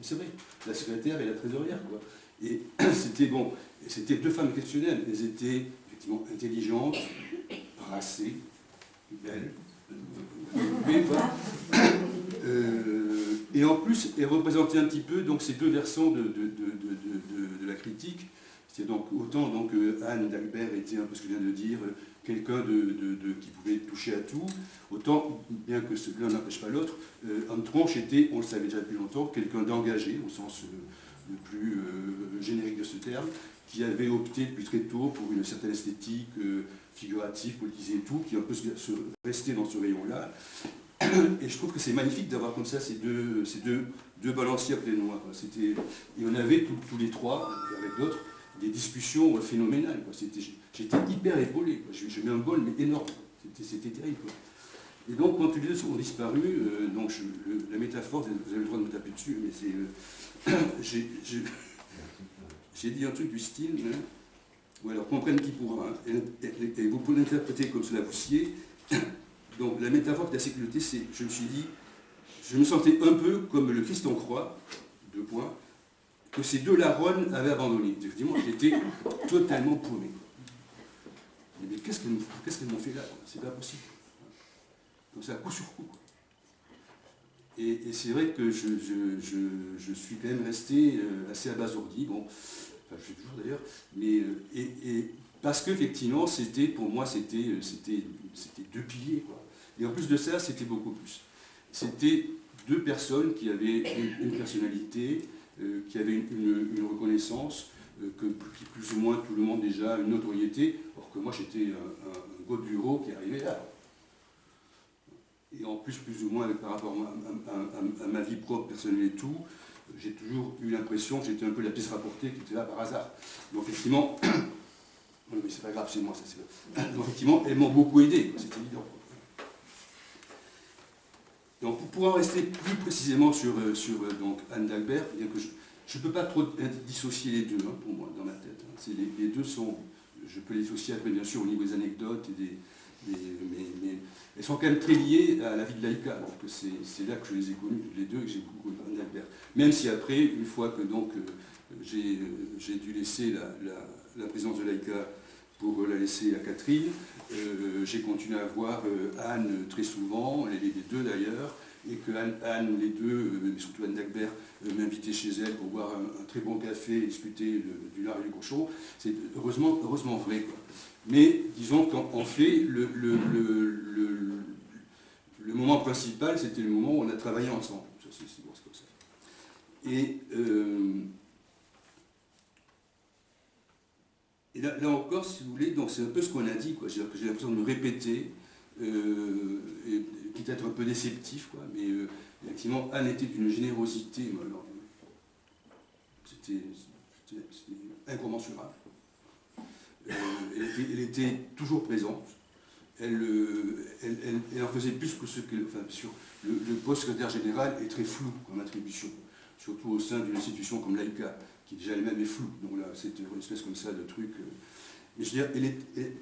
c'est vrai, la secrétaire et la trésorière, quoi. Et c'était bon, c'était deux femmes exceptionnelles, elles étaient effectivement intelligentes, brassées, belles, et en plus, elles représentaient un petit peu donc, ces deux versants de la critique. C'est donc autant donc, Anne Dagbert était un peu ce que je viens de dire, quelqu'un qui pouvait toucher à tout, autant, bien que l'un n'empêche pas l'autre, Anne Tronche était, on le savait déjà depuis longtemps, quelqu'un d'engagé, au sens le plus générique de ce terme, qui avait opté depuis très tôt pour une certaine esthétique figurative, politisée et tout, qui un peu restait dans ce rayon-là. Et je trouve que c'est magnifique d'avoir comme ça ces deux balanciers à côté de moi. Et on avait tous les trois, avec d'autres, des discussions phénoménales. J'étais hyper épaulé. Je mets un bol, mais énorme. C'était terrible, quoi. Et donc, quand tous les deux ont disparu, donc la métaphore, vous avez le droit de me taper dessus, mais c'est... j'ai dit un truc du style, hein, ou alors comprenne qui pourra, hein, et vous pouvez l'interpréter comme cela vous sied. Donc, la métaphore de la sécurité, c'est, je me suis dit, je me sentais un peu comme le Christ en croix, 2 points, que ces deux larronnes avaient abandonné. Effectivement, j'étais totalement paumé. Mais qu'est-ce qu'elles m'ont fait là? C'est pas possible. Donc c'est à coup sur coup. Et c'est vrai que je suis quand même resté assez abasourdi, bon, enfin je suis toujours d'ailleurs, mais parce qu'effectivement, pour moi, c'était 2 piliers, quoi. Et en plus de ça, c'était beaucoup plus. C'était 2 personnes qui avaient une personnalité, qui avaient une reconnaissance, qui plus ou moins tout le monde déjà une notoriété, alors que moi j'étais un gars de bureau qui arrivait là. Et en plus ou moins par rapport à ma vie propre, personnelle et tout, j'ai toujours eu l'impression que j'étais un peu la pièce rapportée qui était là par hasard. Donc effectivement, mais c'est pas grave, c'est moi, ça c'est. Donc effectivement, elles m'ont beaucoup aidé, c'est évident. Donc pour en rester plus précisément sur donc Anne d'Albert, bien que je ne peux pas trop dissocier les deux, pour moi, dans ma tête. Les deux sont, je peux les dissocier après, bien sûr, au niveau des anecdotes, mais elles sont quand même très liées à la vie de Laïka. Donc c'est là que je les ai connues, toutes les deux, et que j'ai beaucoup connu Anne d'Albert. Même si après, une fois que donc j'ai dû laisser la présidence de Laïka pour la laisser à Catherine, j'ai continué à voir Anne très souvent, les deux d'ailleurs, et que Anne, les deux, mais surtout Anne d'Albert, m'invitait chez elle pour boire un très bon café et discuter du lard et du cochon. C'est heureusement vrai, quoi. Mais disons qu'en fait, le moment principal, c'était le moment où on a travaillé ensemble. Ça, c'est bon, c'est comme ça. Et là encore, si vous voulez, donc c'est un peu ce qu'on a dit, quoi. J'ai l'impression de me répéter, et peut-être un peu déceptif, quoi. Mais effectivement, Anne était d'une générosité, c'était incommensurable. Elle était toujours présente. Elle en faisait plus que ce que... Enfin, sur le poste secrétaire général est très flou comme attribution, surtout au sein d'une institution comme Laïka, qui déjà elle-même est floue. Donc là, c'est une espèce comme ça de truc. Mais je veux dire,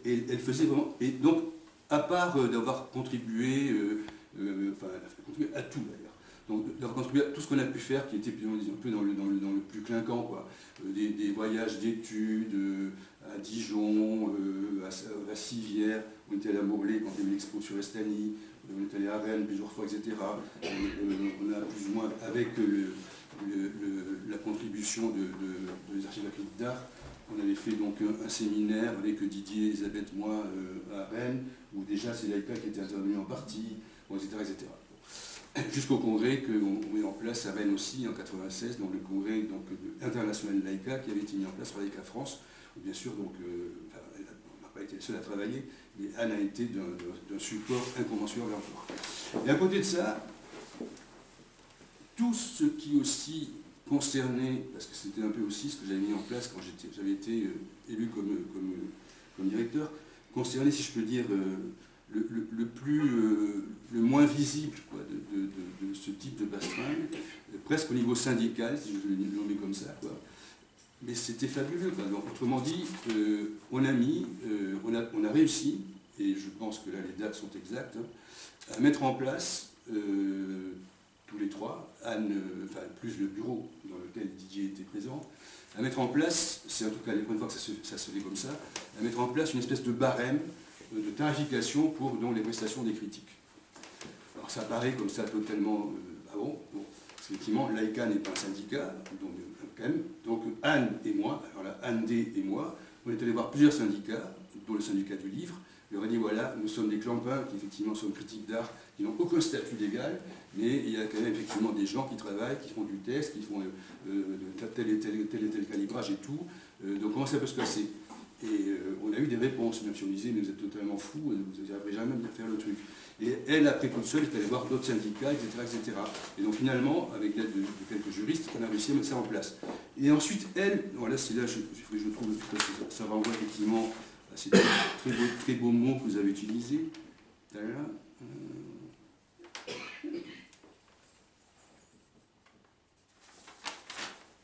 elle faisait vraiment... Et donc, à part d'avoir contribué, enfin, elle a contribué à tout d'ailleurs. Donc, d'avoir contribué à tout ce qu'on a pu faire, qui était un peu dans le plus clinquant, quoi. Des voyages d'études à Dijon, à Sivière, on était allé à Morlaix quand il y avait l'expo sur Estanie, on est allé à Rennes plusieurs fois, etc. On a plus ou moins, avec la contribution des archives académiques d'art, on avait fait donc un séminaire avec Didier, Elisabeth, moi, à Rennes, où déjà c'est Laïka qui était intervenu en partie, bon, etc. etc. Jusqu'au congrès qu'on met en place à Rennes aussi en 1996, donc le congrès donc, international de Laïka qui avait été mis en place par Laïka France, où bien sûr donc, enfin, elle n'a pas été seule à travailler, mais Anne a été d'un support incommensurable encore. Et à côté de ça, tout ce qui aussi concernait, parce que c'était un peu aussi ce que j'avais mis en place quand j'avais été élu comme directeur, concernait, si je peux dire, le moins visible, quoi, de ce type de bastringue, presque au niveau syndical, si je veux le nommer comme ça, quoi. Mais c'était fabuleux, quoi. Donc, autrement dit, on a réussi, et je pense que là les dates sont exactes, hein, à mettre en place tous les trois, Anne, enfin plus le bureau dans lequel Didier était présent, à mettre en place, c'est en tout cas la première fois que ça se fait comme ça, à mettre en place une espèce de barème de tarification pour donc, les prestations des critiques. Alors ça paraît comme ça totalement... ah bon, effectivement, Laïka n'est pas un syndicat, donc quand même. Donc Anne et moi, alors là, Anne D et moi, on est allé voir plusieurs syndicats, dont le syndicat du livre. Je leur ai dit, voilà, nous sommes des clampins qui effectivement sont critiques d'art, qui n'ont aucun statut légal, mais il y a quand même effectivement des gens qui travaillent, qui font du test, qui font tel et tel calibrage et tout. Donc comment ça peut se passer? Et on a eu des réponses, même si on disait, mais vous êtes totalement fou, vous n'arriverez jamais à faire le truc. Et elle, après toute seule, est allée voir d'autres syndicats, etc., etc. Et donc finalement, avec l'aide de quelques juristes, on a réussi à mettre ça en place. Et ensuite, elle, bon, là, c'est là, je trouve que ça renvoie effectivement à ces très beaux mots que vous avez utilisés.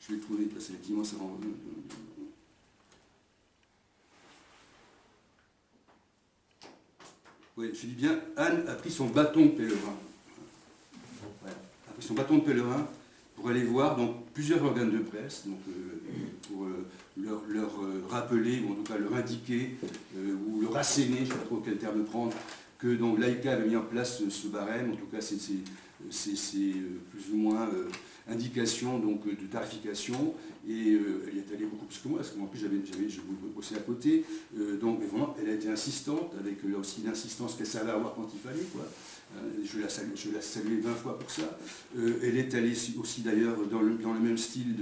Je vais trouver, parce qu'effectivement, ça renvoie... Oui, je dis bien, Anne a pris son bâton de pèlerin. Voilà. A pris son bâton de pèlerin pour aller voir donc, plusieurs organes de presse, donc, pour leur rappeler, ou en tout cas leur indiquer, ou leur asséner, je ne sais pas trop quel terme prendre, que donc Laïka avait mis en place ce barème, en tout cas c'est ses plus ou moins indications donc, de tarification, et elle y est allée beaucoup plus que moi, parce qu'en plus je voulais bosser à côté, donc mais vraiment elle a été insistante, avec là aussi l'insistance qu'elle savait avoir quand il fallait, quoi. Je la saluais 20 fois pour ça. Elle est allée aussi d'ailleurs dans le même style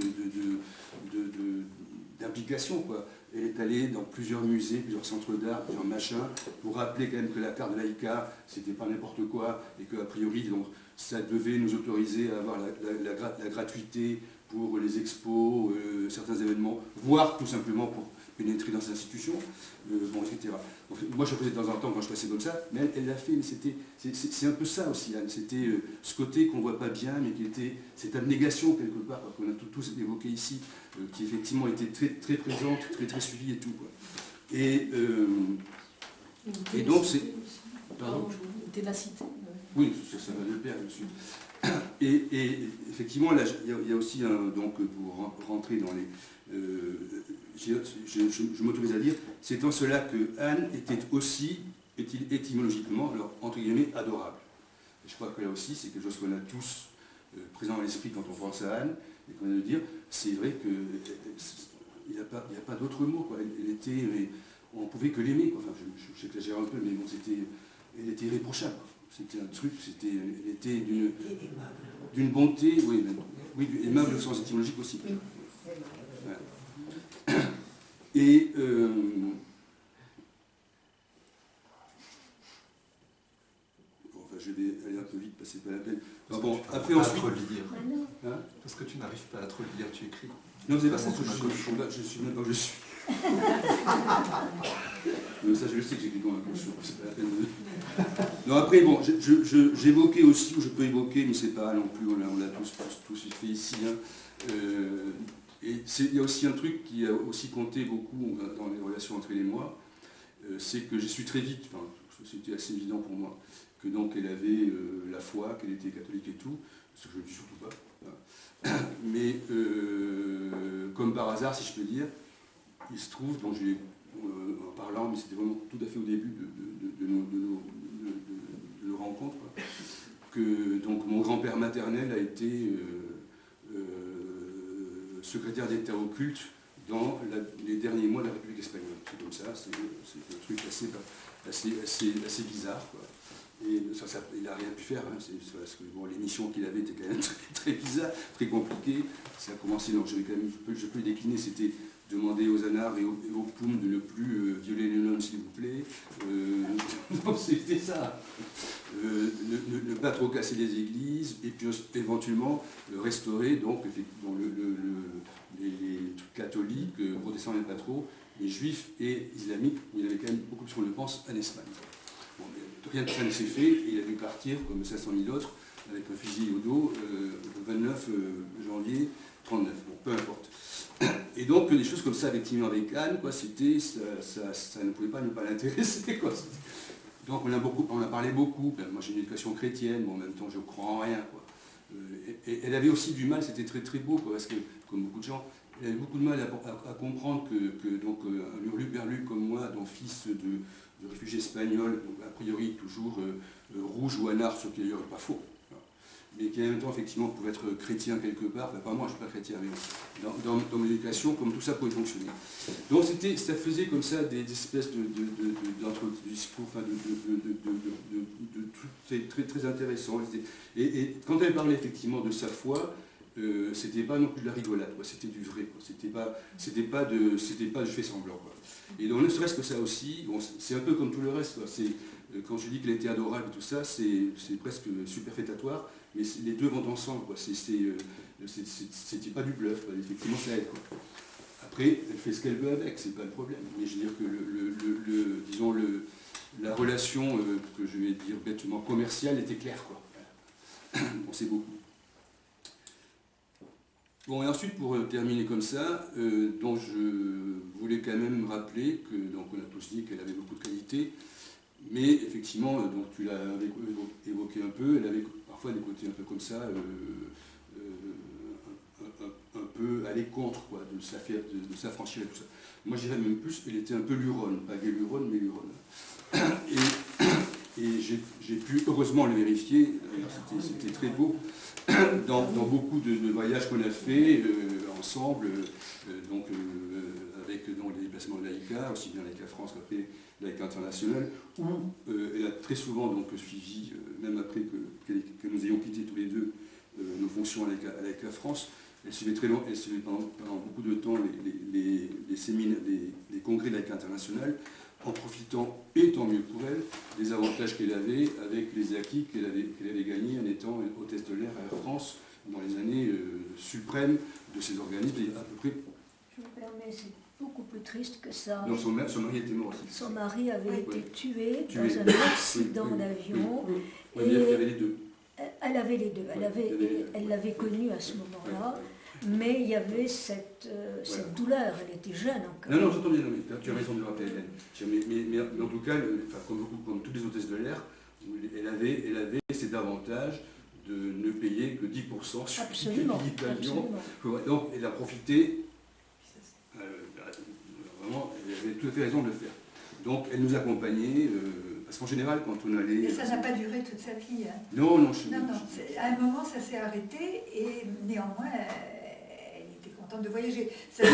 d'implication, quoi. Elle est allée dans plusieurs musées, plusieurs centres d'art, plusieurs machins, pour rappeler quand même que la carte de l'AICA, c'était pas n'importe quoi, et qu'a priori, donc, ça devait nous autoriser à avoir la gratuité pour les expos, certains événements, voire tout simplement pour pénétrer dans ces institutions, bon, etc. Donc, moi, je le faisais de temps en temps quand je passais comme ça, mais elle l'a fait, mais c'est un peu ça aussi, Anne. C'était ce côté qu'on ne voit pas bien, mais qui était cette abnégation quelque part, qu'on a tous évoqué ici, qui effectivement était très, très présente, très, très suivie et tout, quoi. Et donc, c'est... Pardon ? Ténacité. Oui, ça va de pair, bien sûr. Et effectivement, là, il y a aussi, donc, pour rentrer dans les... je m'autorise à dire, c'est en cela que Anne était aussi, étymologiquement, alors, entre guillemets, adorable. Et je crois que là aussi, c'est quelque chose qu'on a tous présent à l'esprit quand on pense à Anne, et qu'on a de dire, c'est vrai qu'il n'y a pas d'autre mot, quoi. Elle était... on ne pouvait que l'aimer, quoi. Enfin, j'exagère un peu, mais bon, elle était irréprochable. C'était un truc, elle était d'une bonté, oui, aimable au sens étymologique aussi. Ouais. Et enfin, je vais aller un peu vite, parce que c'est pas la peine. Parce bon, que après, tu ensuite. pas à te relire. Hein, parce que tu n'arrives pas à te relire, tu écris. Non, c'est pas ça, je suis même pas où je suis. Mais ça, je le sais que j'écris comme un cochon, c'est pas la peine de... Non, après, bon, j'évoquais aussi, ou je peux évoquer, mais c'est pas non plus, on l'a tous fait ici, hein. Et il y a aussi un truc qui a aussi compté beaucoup dans les relations entre elle et moi, c'est que j'ai su très vite, enfin, c'était assez évident pour moi, que donc elle avait la foi, qu'elle était catholique et tout, ce que je ne dis surtout pas. Mais comme par hasard, si je peux dire, il se trouve, donc en parlant, mais c'était vraiment tout à fait au début de nos rencontres, quoi, que donc mon grand-père maternel a été secrétaire d'État au culte dans les derniers mois de la République espagnole. C'est comme ça, c'est un truc assez bizarre, quoi. Et ça, il n'a rien pu faire, hein. Parce que bon, les missions qu'il avait étaient quand même très, très bizarres, très compliquées. Ça a commencé, donc je peux le décliner, c'était demander aux anards et aux poums de ne plus violer les nonnes, s'il vous plaît. Donc c'était ça. Ne pas trop casser les églises, et puis éventuellement restaurer donc, les trucs catholiques, protestants et pas trop, les juifs et islamiques, il y avait quand même beaucoup plus qu'on le pense en Espagne. Bon, rien de ça ne s'est fait, et il a dû partir, comme 500 000 autres, avec un fusil au dos, le 29 janvier 1939. Bon, peu importe. Et donc, des choses comme ça, effectivement, avec Anne, quoi, ça ne pouvait pas ne pas l'intéresser, quoi. Donc, on a parlé beaucoup. Ben, moi, j'ai une éducation chrétienne, mais en même temps, je crois en rien, quoi. Et elle avait aussi du mal, c'était très très beau, quoi, parce que, comme beaucoup de gens, elle avait beaucoup de mal à comprendre que donc, un hurluberlu comme moi, donc fils de réfugiés espagnols, donc a priori toujours rouge ou anard, ce qui d'ailleurs n'est pas faux, mais qui en même temps effectivement pouvait être chrétien quelque part, enfin pas moi je ne suis pas chrétien, mais dans mon éducation, comme tout ça pouvait fonctionner. Donc ça faisait comme ça des espèces de discours, enfin c'est très, très intéressant. Et quand elle parlait effectivement de sa foi, c'était pas non plus de la rigolade, quoi. C'était du vrai, quoi. C'était pas je fais semblant, quoi. Et donc ne serait-ce que ça aussi, bon, c'est un peu comme tout le reste, quoi. Quand je dis qu'elle était adorable et tout ça, c'est presque superfétatoire, mais les deux vont ensemble, quoi. C'était pas du bluff, quoi. Effectivement ça aide, quoi. Après, elle fait ce qu'elle veut avec, c'est pas le problème. Mais je veux dire que disons la relation que je vais dire bêtement commerciale était claire, quoi. On sait beaucoup. Bon, et ensuite, pour terminer comme ça, donc je voulais quand même rappeler que, donc on a tous dit qu'elle avait beaucoup de qualités, mais effectivement, donc tu l'as évoqué un peu, elle avait parfois des côtés un peu comme ça, un peu aller contre, quoi, de s'affranchir et tout ça. Moi, je dirais même plus, elle était un peu luronne, pas guéluronne, mais luronne. Et j'ai pu heureusement le vérifier, c'était très beau, dans beaucoup de voyages qu'on a fait ensemble, avec les déplacements de l'AICA, aussi bien l'AICA France qu'après l'AICA internationale, où elle a très souvent donc, suivi, même après que nous ayons quitté tous les deux nos fonctions à l'AICA France, elle suivait pendant beaucoup de temps les séminaires, les congrès de l'AICA internationale, en profitant, et tant mieux pour elle, des avantages qu'elle avait avec les acquis qu'elle avait gagnés en étant hôtesse de l'air à Air France dans les années suprêmes de ces organismes, à peu près. Je me permets, c'est beaucoup plus triste que ça. Non, son mari était mort aussi. Son mari avait été tué dans Tué. un accident d'avion. Oui, il y avait les deux. Elle avait les deux. Elle l'avait connu à ce moment-là. Mais il y avait cette douleur, elle était jeune encore. Non, j'entends bien, tu as raison de le rappeler, Hélène. Mais en tout cas, comme toutes les hôtesses de l'air, elle avait cet avantage de ne payer que 10% sur le billet d'avion. Donc, elle a profité, vraiment, elle avait tout à fait raison de le faire. Donc, elle nous accompagnait, parce qu'en général, quand on allait... Et ça n'a pas duré toute sa vie. Hein. Non. À un moment, ça s'est arrêté, et néanmoins... de voyager. Ça,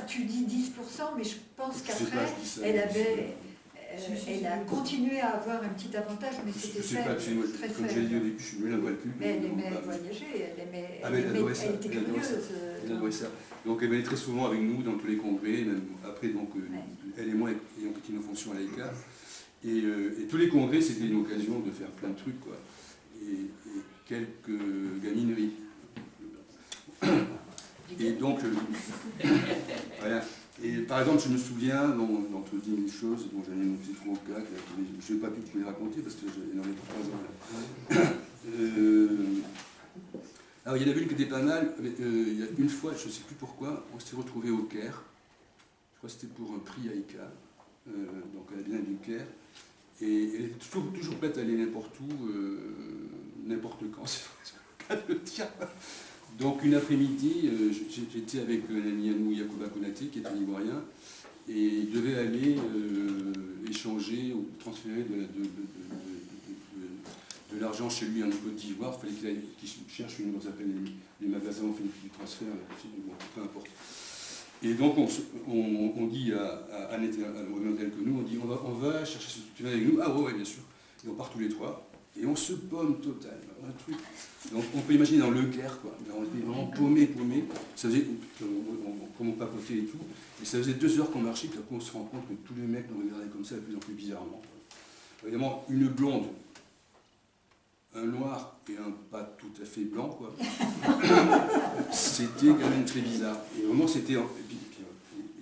tu dis 10%, mais je pense qu'après, elle a continué à avoir un petit avantage, mais c'était faible, très faible. Comme j'ai dit au début, je ne la vois plus. Mais elle aimait voyager, elle était curieuse. Elle adorait ça. Donc elle venait très souvent avec nous dans tous les congrès, même après, donc, elle et moi ayant quitté nos fonctions à l'AICA. Et tous les congrès, c'était une occasion de faire plein de trucs, quoi. Et quelques gamineries. Et donc, voilà. Et par exemple, je me souviens, d'entre 10 000 choses, dont j'en ai noté 3 ou 4, je n'ai pas pu les raconter parce que j'en ai pour 3 ans. Alors, il y en avait une qui était pas mal. Il y a une fois, je ne sais plus pourquoi, on s'est retrouvés au Caire. Je crois que c'était pour un prix AICA, donc à la Biennale du Caire. Et elle était toujours prête à aller n'importe où, n'importe quand, c'est le cas de le dire. Donc une après-midi, j'étais avec un ami à nous, Yacouba Konaté, qui est un Ivoirien, et il devait aller échanger ou transférer de l'argent chez lui en Côte d'Ivoire. Il fallait qu'il cherche une, on s'appelle les magasins, on fait des transferts, bon, peu importe. Et donc on dit à Annette, au même hôtel que nous, on dit on va chercher ce tu viens avec nous. Ah ouais, bien sûr. Et on part tous les trois. Et on se paume total, un truc. Donc on peut imaginer dans le Caire, quoi. On était vraiment paumé. Ça faisait, on papotait et tout. Et ça faisait 2 heures qu'on marchait, puis après on se rend compte que tous les mecs nous regardaient comme ça de plus en plus bizarrement. Évidemment, une blonde, un noir et un pas tout à fait blanc, quoi. C'était quand même très bizarre. Et vraiment, c'était...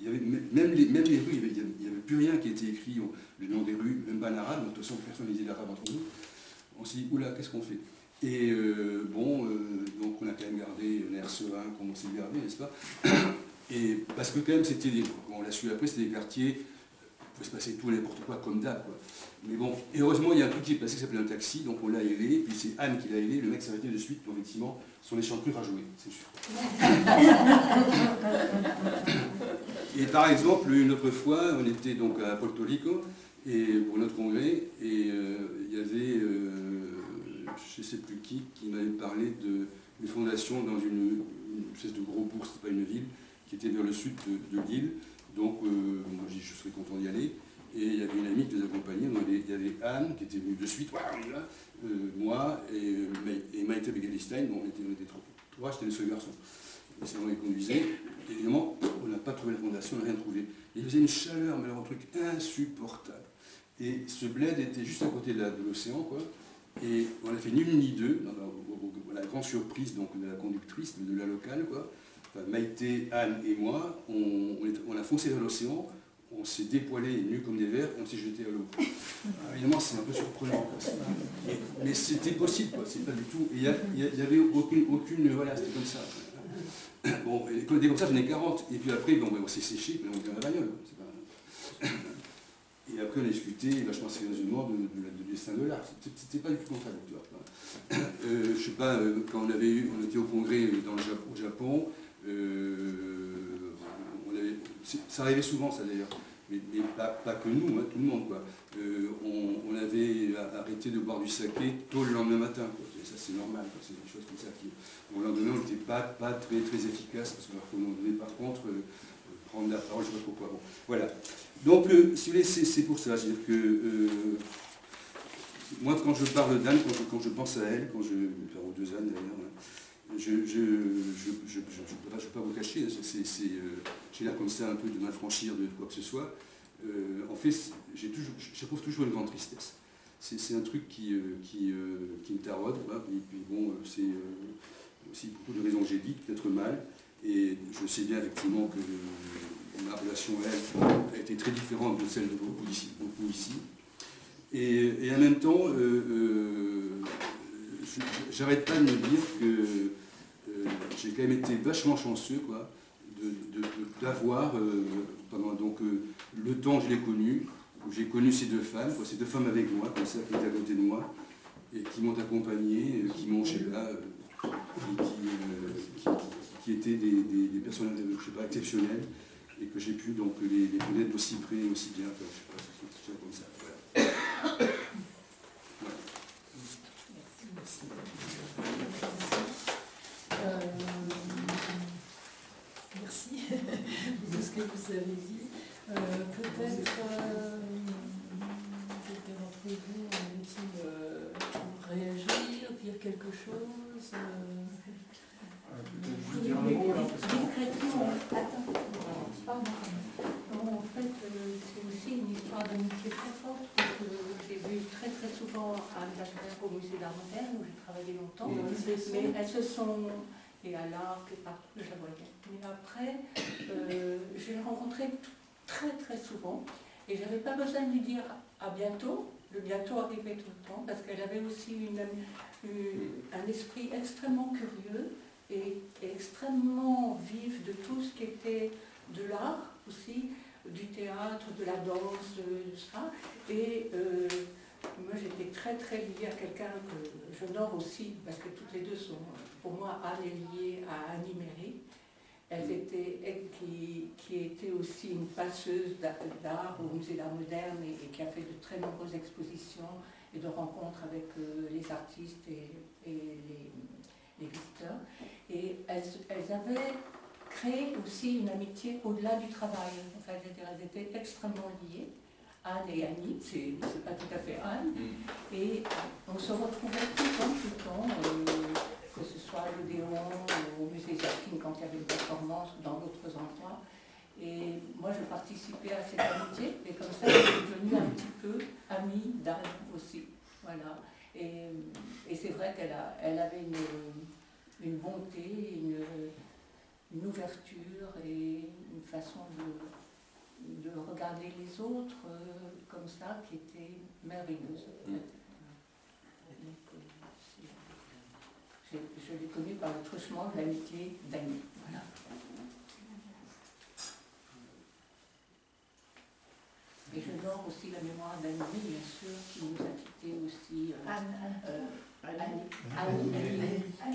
Il y avait même les rues, il n'y avait plus rien qui était écrit, le nom des rues, même pas en arabe, donc de toute façon personne ne lisait l'arabe entre nous. On s'est dit, oula, qu'est-ce qu'on fait? Et donc on a quand même gardé un air serein, comme on s'est gardé, n'est-ce pas? Et parce que quand même, c'était on l'a su après, c'était des quartiers, il pouvait se passer tout n'importe quoi, comme d'hab, quoi. Mais bon, et heureusement, il y a un truc qui est passé qui s'appelle un taxi, donc on l'a aéré, puis c'est Anne qui l'a aéré, le mec s'est arrêté de suite, donc effectivement, son échancrure a joué, c'est sûr. Et par exemple, une autre fois, on était donc à Porto Rico, et pour notre congrès, et il y avait, je ne sais plus qui m'avait parlé d'une fondation dans une espèce de gros bourg, c'était pas une ville, qui était vers le sud de l'île. Donc moi j'ai dit je serais content d'y aller. Et il y avait une amie qui nous accompagnait, donc il y avait Anne qui était venue de suite, moi et Maïté Begalstein, on était trois, j'étais le seul garçon. Et c'est moi qui conduisait. Et évidemment, on n'a pas trouvé la fondation, on n'a rien trouvé. Et il faisait une chaleur, mais alors un truc insupportable. Et ce bled était juste à côté de l'océan, quoi. Et on a fait ni une ni deux, la grande surprise donc, de la conductrice, de la locale, quoi. Enfin, Maïté, Anne et moi, on a foncé vers l'océan, on s'est dépoilés nus comme des vers et on s'est jeté à l'eau. Évidemment, c'est un peu surprenant. Mais c'était possible, quoi. C'est pas du tout. Il n'y avait aucune. Voilà, c'était comme ça. Bon, et quand on était comme ça, j'en ai 40. Et puis après, bon, on s'est séché, puis on était dans la bagnole. Et après, on a discuté vachement sérieusement de destin de l'art. C'était pas du tout contradictoire. Je sais pas, quand on était au congrès au Japon, ça arrivait souvent, ça d'ailleurs. mais pas que nous, hein, tout le monde, quoi. On avait arrêté de boire du saké tôt le lendemain matin, quoi. Et ça c'est normal, quoi. C'est des choses comme ça qui... Bon, le lendemain on n'était pas très, très efficace, parce qu'on devait par contre prendre la parole, je ne sais pas pourquoi. Bon, voilà. Donc, si vous voulez, c'est pour ça. C'est-à-dire que moi, quand je parle d'Anne, quand je pense à elle, quand je... Enfin, aux deux Annes d'ailleurs, hein, je ne vais pas vous cacher, j'ai l'air comme ça un peu de m'affranchir de quoi que ce soit. En fait, j'éprouve toujours une grande tristesse. C'est un truc qui me taraude, hein, et puis bon, c'est aussi pour toutes les raisons que j'ai dites, peut-être mal, et je sais bien effectivement que ma relation à elle a été très différente de celle de beaucoup ici. Et en même temps, j'arrête pas de me dire que j'ai quand même été vachement chanceux, quoi, d'avoir, pendant donc, le temps que je l'ai connu, où j'ai connu ces deux femmes, quoi, ces deux femmes avec moi, comme ça, qui étaient à côté de moi, et qui m'ont accompagné, qui m'ont, je sais pas, qui étaient des personnes, je sais pas, exceptionnelles, et que j'ai pu donc les connaître aussi près, aussi bien, quoi, je sais pas, c'est comme ça. Voilà. Merci de ce que vous avez dit. Peut-être d'entre vous veut-il réagir, dire quelque chose. Peut-être vous dire un mot là. En fait, c'est aussi une histoire d'amitié très forte, parce que j'ai vu très très souvent Anne Dalbert au musée d'art moderne, où j'ai travaillé longtemps, mais elles se sont, et à l'Arc, et partout, je la voyais. Mais après, je l'ai rencontrée très très souvent, et je n'avais pas besoin de lui dire à bientôt. Le bientôt arrivait tout le temps, parce qu'elle avait aussi un esprit extrêmement curieux et extrêmement vif de tout ce qui était de l'art aussi, du théâtre, de la danse, de ça. Et moi j'étais très très liée à quelqu'un que j'honore aussi, parce que toutes les deux sont, pour moi, Anne est liée à Annie Méry. Qui était aussi une passeuse d'art au musée d'art moderne et qui a fait de très nombreuses expositions et de rencontres avec les artistes et les visiteurs. Et elles avaient créé aussi une amitié au-delà du travail. Enfin, elles étaient extrêmement liées, Anne et Annie, c'est pas tout à fait Anne, et on se retrouvait tout le temps, que ce soit à l'Odéon, au musée Jacquine quand il y avait une performance, dans d'autres endroits. Et moi, je participais à cette amitié, et comme ça, je suis devenue un petit peu amie d'Anne aussi. Voilà. Et c'est vrai qu'elle avait une bonté, une ouverture et une façon de regarder les autres comme ça qui était merveilleuse. Je l'ai connue par le truchement de l'amitié d'Annie. Voilà. Et j'honore aussi la mémoire d'Annie, bien sûr, qui nous a quittés aussi. Annie,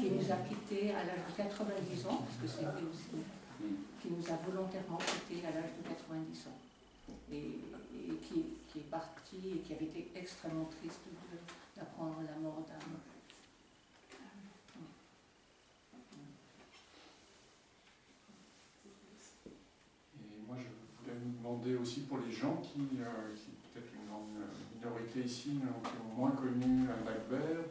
qui nous a quittés à l'âge de 90 ans, parce que c'était aussi, qui nous a volontairement quittés à l'âge de 90 ans. Et qui est partie et qui avait été extrêmement triste d'apprendre la mort d'Anne. Je voulais vous demander aussi pour les gens qui peut-être une grande minorité ici, qui ont moins connu Anne Dalbert,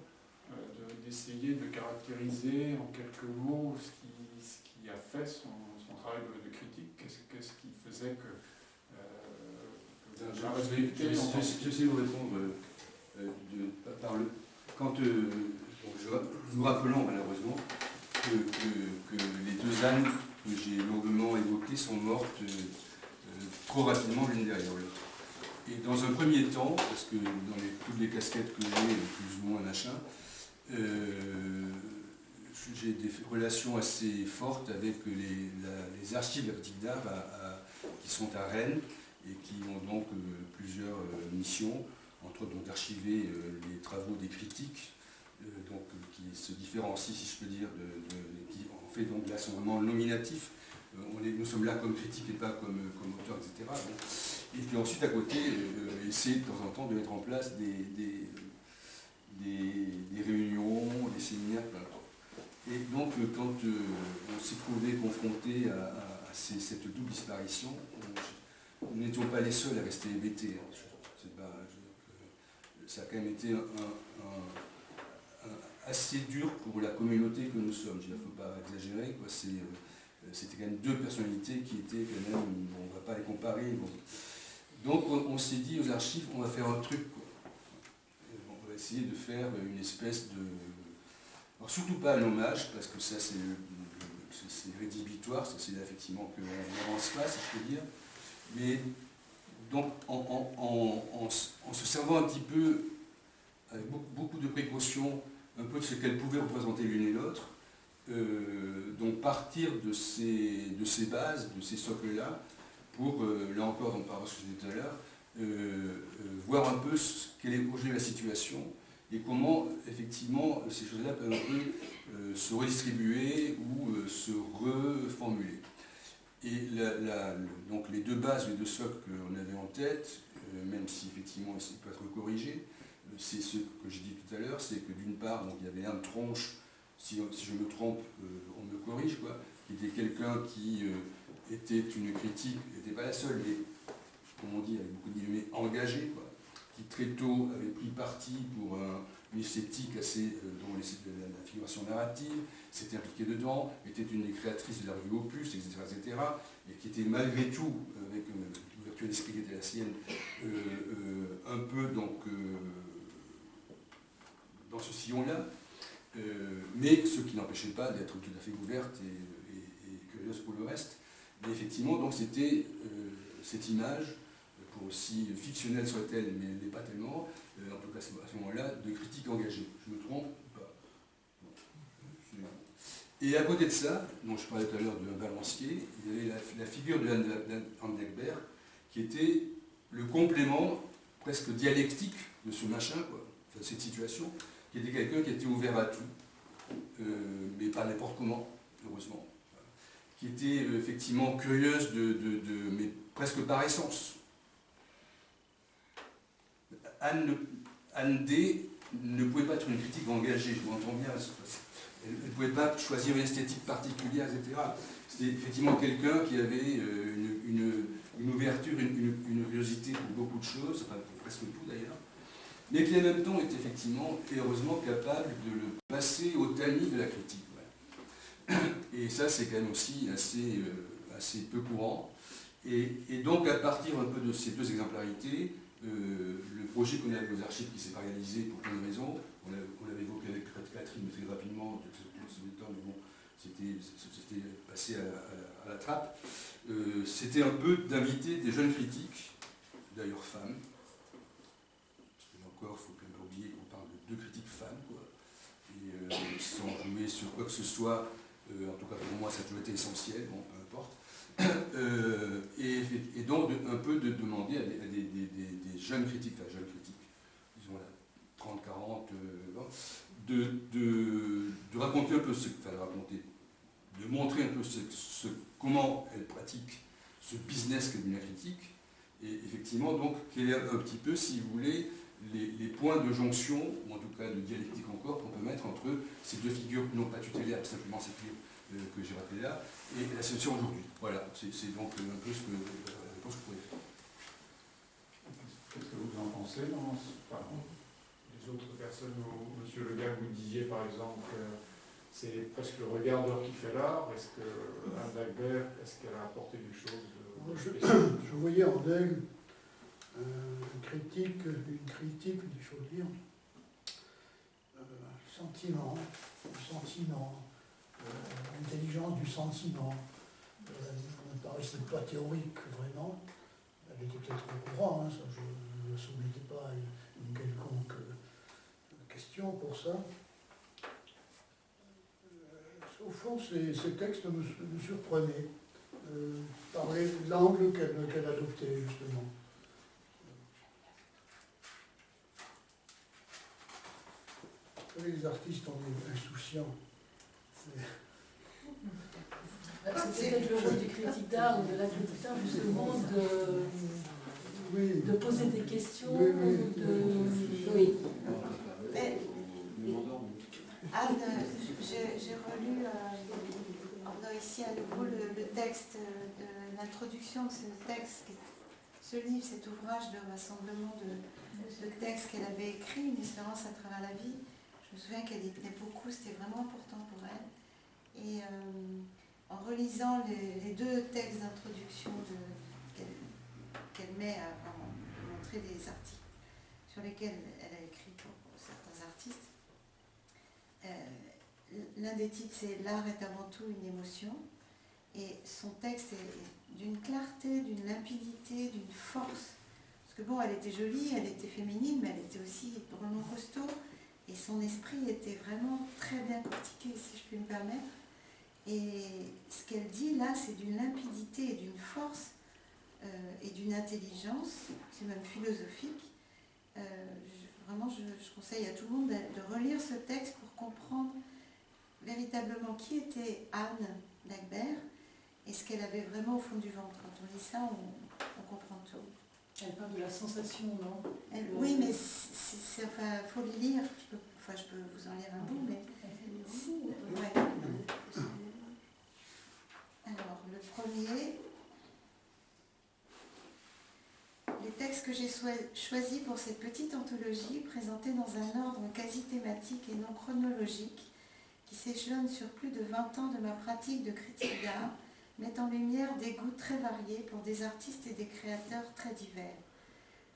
d'essayer de caractériser en quelques mots ce qui a fait son travail de critique. Qu'est-ce qui faisait que vous avez respecté. J'essaie de vous répondre quand nous rappelons malheureusement que les deux Annes que j'ai longuement évoquées sont mortes trop rapidement l'une derrière l'autre. Et dans un premier temps, parce que dans toutes les casquettes que j'ai, plus ou moins machin, j'ai des relations assez fortes avec les archives de la critique d'art qui sont à Rennes et qui ont donc plusieurs missions, entre autres d'archiver les travaux des critiques qui se différencie, si je peux dire, qui en fait donc là sont vraiment nominatifs. Nous sommes là comme critiques et pas comme auteurs, etc. Bon. Et puis ensuite, à côté, essayer de temps en temps de mettre en place des réunions, des séminaires, plein. Et donc, quand on s'est trouvé confronté à cette double disparition, nous n'étions pas les seuls à rester hébétés. Ça a quand même été assez dur pour la communauté que nous sommes. Il ne faut pas exagérer, quoi. C'était quand même deux personnalités qui étaient quand même, on ne va pas les comparer. Bon. Donc on s'est dit aux archives, on va faire un truc, quoi. On va essayer de faire une espèce de... Alors surtout pas un hommage, parce que ça c'est rédhibitoire, c'est là effectivement qu'on n'avance pas, si je peux dire. Mais donc en se servant un petit peu, avec beaucoup de précautions, un peu de ce qu'elles pouvaient représenter l'une et l'autre, donc partir de ces bases, de ces socles-là, pour, là encore, on parle de ce que je disais tout à l'heure, voir un peu quelle est aujourd'hui la situation et comment, effectivement, ces choses-là peuvent un peu se redistribuer ou se reformuler. Et donc les deux bases, les deux socles qu'on avait en tête, même si effectivement ils peuvent être corrigés, c'est ce que j'ai dit tout à l'heure, c'est que d'une part, donc, il y avait un tronche, si je me trompe, on me corrige, quoi, qui était quelqu'un qui était une critique, n'était pas la seule, mais, comme on dit, avec beaucoup de guillemets, engagée, quoi, qui très tôt avait pris parti pour une esthétique assez dans la figuration narrative, s'était impliquée dedans, était une des créatrices de la revue Opus, etc., etc., et qui était malgré tout, avec l'ouverture d'esprit qui était la sienne, un peu donc dans ce sillon-là, mais ce qui n'empêchait pas d'être tout à fait ouverte et curieuse pour le reste. Mais effectivement, donc c'était cette image, pour aussi fictionnelle soit-elle, mais elle n'est pas tellement, en tout cas à ce moment-là, de critique engagée. Je me trompe ou pas? Et à côté de ça, dont je parlais tout à l'heure de Balancier, il y avait la figure de Anne Delbert, qui était le complément presque dialectique de ce machin, quoi, enfin, cette situation, qui était quelqu'un qui était ouvert à tout, mais pas n'importe comment, heureusement, qui était effectivement curieuse mais presque par essence. Anne D ne pouvait pas être une critique engagée, je m'entends bien, elle ne pouvait pas choisir une esthétique particulière, etc. C'était effectivement quelqu'un qui avait une ouverture, une curiosité pour beaucoup de choses, enfin pour presque tout d'ailleurs, mais qui en même temps est effectivement et heureusement capable de le passer au tamis de la critique. Ouais. Et ça c'est quand même aussi assez peu courant. Et donc à partir un peu de ces deux exemplarités, le projet qu'on avait aux archives qui s'est pas réalisé pour plein de raisons, on l'avait évoqué avec Catherine très rapidement, mais bon, c'était passé à la trappe, c'était un peu d'inviter des jeunes critiques, d'ailleurs femmes, parce que là encore, il ne faut quand même pas oublier qu'on parle de deux critiques femmes, quoi, et sans jouer sur quoi que ce soit, en tout cas pour moi ça a toujours été essentiel, bon, peu importe, et donc un peu de demander à des jeunes critiques, disons là, 30, 40, de raconter un peu de montrer un peu comment elle pratique ce business qu'est la critique, et effectivement donc quel est un petit peu, si vous voulez, les points de jonction, ou en tout cas de dialectique encore, qu'on peut mettre entre ces deux figures, non pas tutélaires, simplement ces figures que j'ai rappelées là, et la situation aujourd'hui. Voilà, c'est donc un peu ce que je pense que vous pouvez faire. Qu'est-ce que vous en pensez dans les autres personnes, Monsieur Le Gall, vous disiez par exemple que c'est presque le regardeur qui fait l'art. Est-ce que Anne Delbert, est-ce qu'elle a apporté des choses je voyais en elle une critique, il faut dire, sentiment, l'intelligence du sentiment. Elle ne paraissait pas théorique vraiment. Elle était peut-être au courant, hein, ça, je ne soumettais pas à une quelconque question pour ça. Au fond, ces textes me surprenaient par l'angle qu'elle adoptait, justement. savez, les artistes, on est insouciants. C'est peut-être le rôle du critique d'art ou de la critique d'art, justement, de poser des questions. Oui. Mais, Anne, j'ai relu ici à nouveau le texte de l'introduction de ce texte, ce livre, cet ouvrage de rassemblement de textes qu'elle avait écrit, Une espérance à travers la vie. Je me souviens qu'elle y tenait beaucoup, c'était vraiment important pour elle. Et en relisant les deux textes d'introduction qu'elle met à montrer des articles sur lesquels elle a écrit pour certains artistes, l'un des titres c'est « L'art est avant tout une émotion ». Et son texte est d'une clarté, d'une limpidité, d'une force. Parce que bon, elle était jolie, elle était féminine, mais elle était aussi vraiment costaud. Et son esprit était vraiment très bien cortiqué, si je puis me permettre. Et ce qu'elle dit là, c'est d'une limpidité et d'une force et d'une intelligence, c'est même philosophique. Vraiment, je conseille à tout le monde de relire ce texte pour comprendre véritablement qui était Anne Dagbert et ce qu'elle avait vraiment au fond du ventre. Quand on lit ça, on comprend tout. Elle parle de la sensation, non? Oui, mais enfin, faut les lire. Je peux vous en lire un bout, mais... Ouais. Alors, le premier... Les textes que j'ai choisis pour cette petite anthologie, présentés dans un ordre quasi thématique et non chronologique, qui s'échelonne sur plus de 20 ans de ma pratique de critique d'art, mettent en lumière des goûts très variés pour des artistes et des créateurs très divers.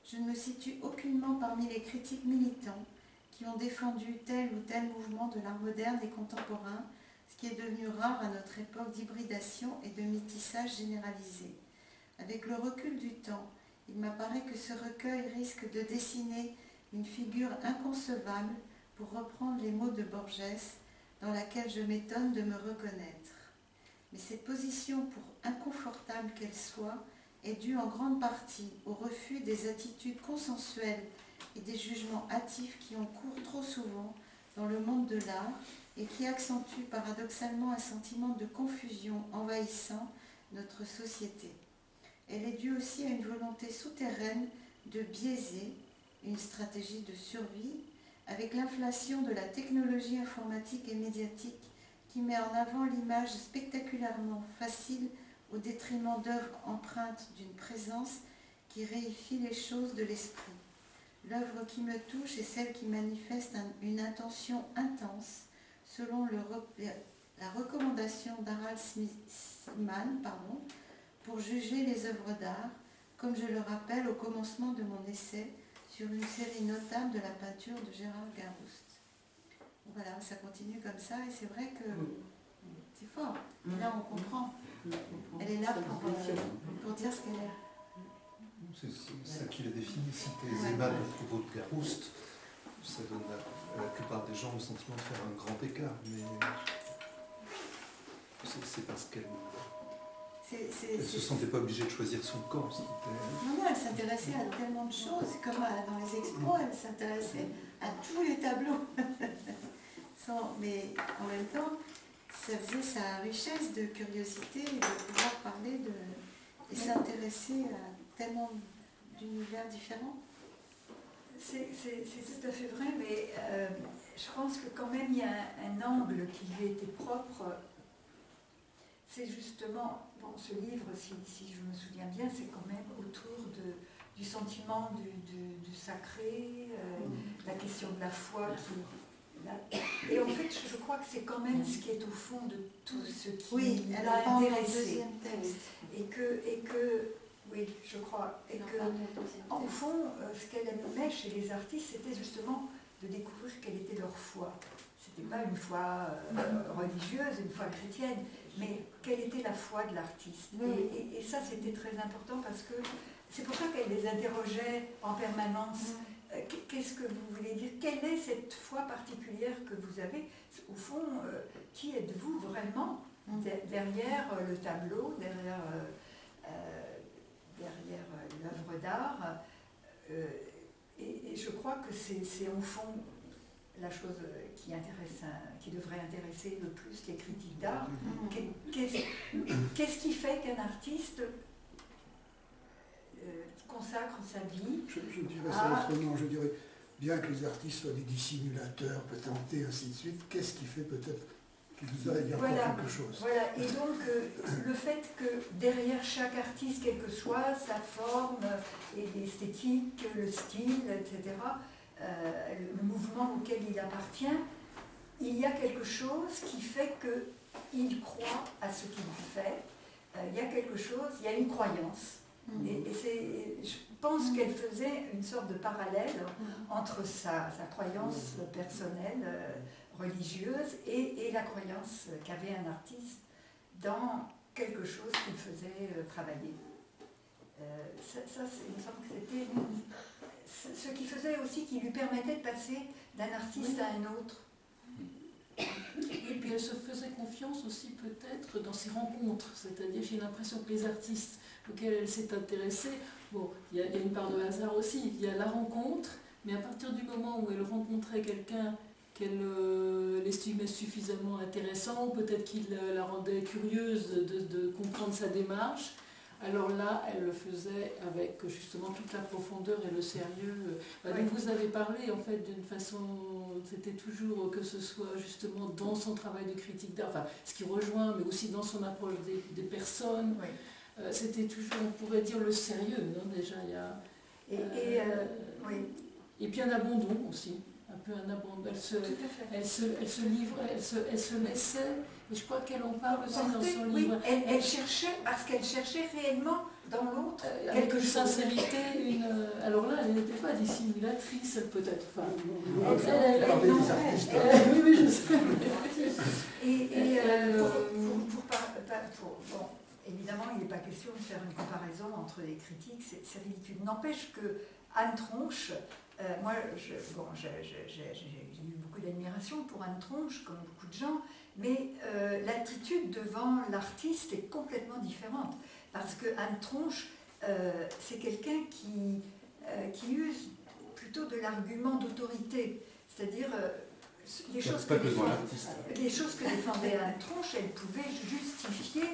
Je ne me situe aucunement parmi les critiques militants qui ont défendu tel ou tel mouvement de l'art moderne et contemporain, ce qui est devenu rare à notre époque d'hybridation et de métissage généralisé. Avec le recul du temps, il m'apparaît que ce recueil risque de dessiner une figure inconcevable, pour reprendre les mots de Borges, dans laquelle je m'étonne de me reconnaître. Mais cette position, pour inconfortable qu'elle soit, est due en grande partie au refus des attitudes consensuelles et des jugements hâtifs qui ont cours trop souvent dans le monde de l'art et qui accentuent paradoxalement un sentiment de confusion envahissant notre société. Elle est due aussi à une volonté souterraine de biaiser, une stratégie de survie, avec l'inflation de la technologie informatique et médiatique qui met en avant l'image spectaculairement facile au détriment d'œuvres empreintes d'une présence qui réifie les choses de l'esprit. L'œuvre qui me touche est celle qui manifeste une intention intense, selon la recommandation d'Harald Seemann, pour juger les œuvres d'art, comme je le rappelle au commencement de mon essai sur une série notable de la peinture de Gérard Garouste. Voilà, ça continue comme ça, et c'est vrai que c'est fort. Et là, on comprend. Elle est là pour dire ce qu'elle est. C'est ça qui la définit. Citer Zeman à propos de Garouste, ça donne à la plupart des gens le sentiment de faire un grand écart, mais c'est parce qu'elle ne se sentait pas obligée de choisir son camp. Non, elle s'intéressait à tellement de choses, comme dans les expos, elle s'intéressait à tous les tableaux. Mais en même temps, ça faisait sa richesse de curiosité et de pouvoir parler et s'intéresser à tellement d'univers différents. C'est tout à fait vrai, mais je pense que quand même il y a un angle qui lui était propre. C'est justement, ce livre, si je me souviens bien, c'est quand même autour du sentiment du sacré, la question de la foi. Et en fait, je crois que c'est quand même ce qui est au fond de tout ce qui l'a intéressé. Et que, oui, je crois, et que, en fond, ce qu'elle aimait chez les artistes, c'était justement de découvrir quelle était leur foi. C'était pas une foi religieuse, une foi chrétienne, mais quelle était la foi de l'artiste. Et ça, c'était très important parce que c'est pour ça qu'elle les interrogeait en permanence. Qu'est-ce que vous voulez dire? Quelle est cette foi particulière que vous avez? Au fond, qui êtes-vous vraiment derrière le tableau, derrière l'œuvre d'art? Et je crois que c'est au fond la chose qui devrait intéresser le plus les critiques d'art. Qu'est-ce qui fait qu'un artiste consacre sa vie Je dirais ça autrement, je dirais, bien que les artistes soient des dissimulateurs, peut-être, et ainsi de suite, qu'est-ce qui fait peut-être qu'ils aillent dire quelque chose? Voilà, et donc le fait que derrière chaque artiste, quelle que soit sa forme et l'esthétique, le style, etc., le mouvement auquel il appartient, il y a quelque chose qui fait qu'il croit à ce qu'il fait. Il y a quelque chose, il y a une croyance. Et je pense qu'elle faisait une sorte de parallèle entre sa croyance personnelle, religieuse, et la croyance qu'avait un artiste dans quelque chose qu'il faisait travailler. Ça, il me semble que c'était ce qui faisait aussi, qui lui permettait de passer d'un artiste à un autre. Et puis elle se faisait confiance aussi peut-être dans ses rencontres, c'est-à-dire j'ai l'impression que les artistes auxquels elle s'est intéressée, bon, il y a une part de hasard aussi, il y a la rencontre, mais à partir du moment où elle rencontrait quelqu'un qu'elle l'estimait suffisamment intéressant, peut-être qu'il la rendait curieuse de comprendre sa démarche, alors là, elle le faisait avec justement toute la profondeur et le sérieux. Donc vous avez parlé en fait d'une façon, c'était toujours que ce soit justement dans son travail de critique d'art, enfin ce qui rejoint, mais aussi dans son approche des personnes. C'était toujours, on pourrait dire, le sérieux, non, déjà il y a. Et puis un abandon aussi. Un peu un abandon. Elle se livrait, elle se laissait, et je crois qu'elle en parle aussi dans son livre. Elle cherchait, parce qu'elle cherchait réellement dans l'autre quelque sincérité, alors là, elle n'était pas dissimulatrice, peut-être. Enfin, oui, oui, je sais. Bon, évidemment, il n'est pas question de faire une comparaison entre les critiques, c'est ridicule. N'empêche que Anne Tronche, moi, j'ai eu beaucoup d'admiration pour Anne Tronche, comme beaucoup de gens, mais l'attitude devant l'artiste est complètement différente. Parce que Anne Tronche, c'est quelqu'un qui use plutôt de l'argument d'autorité. C'est-à-dire, les choses que défendait Anne Tronche, elle pouvait justifier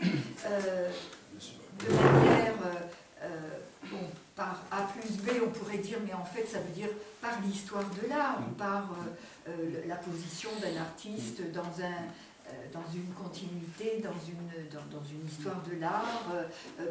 de manière... par A plus B, on pourrait dire, mais en fait, ça veut dire par l'histoire de l'art, ou par la position d'un artiste dans une continuité, dans une histoire de l'art,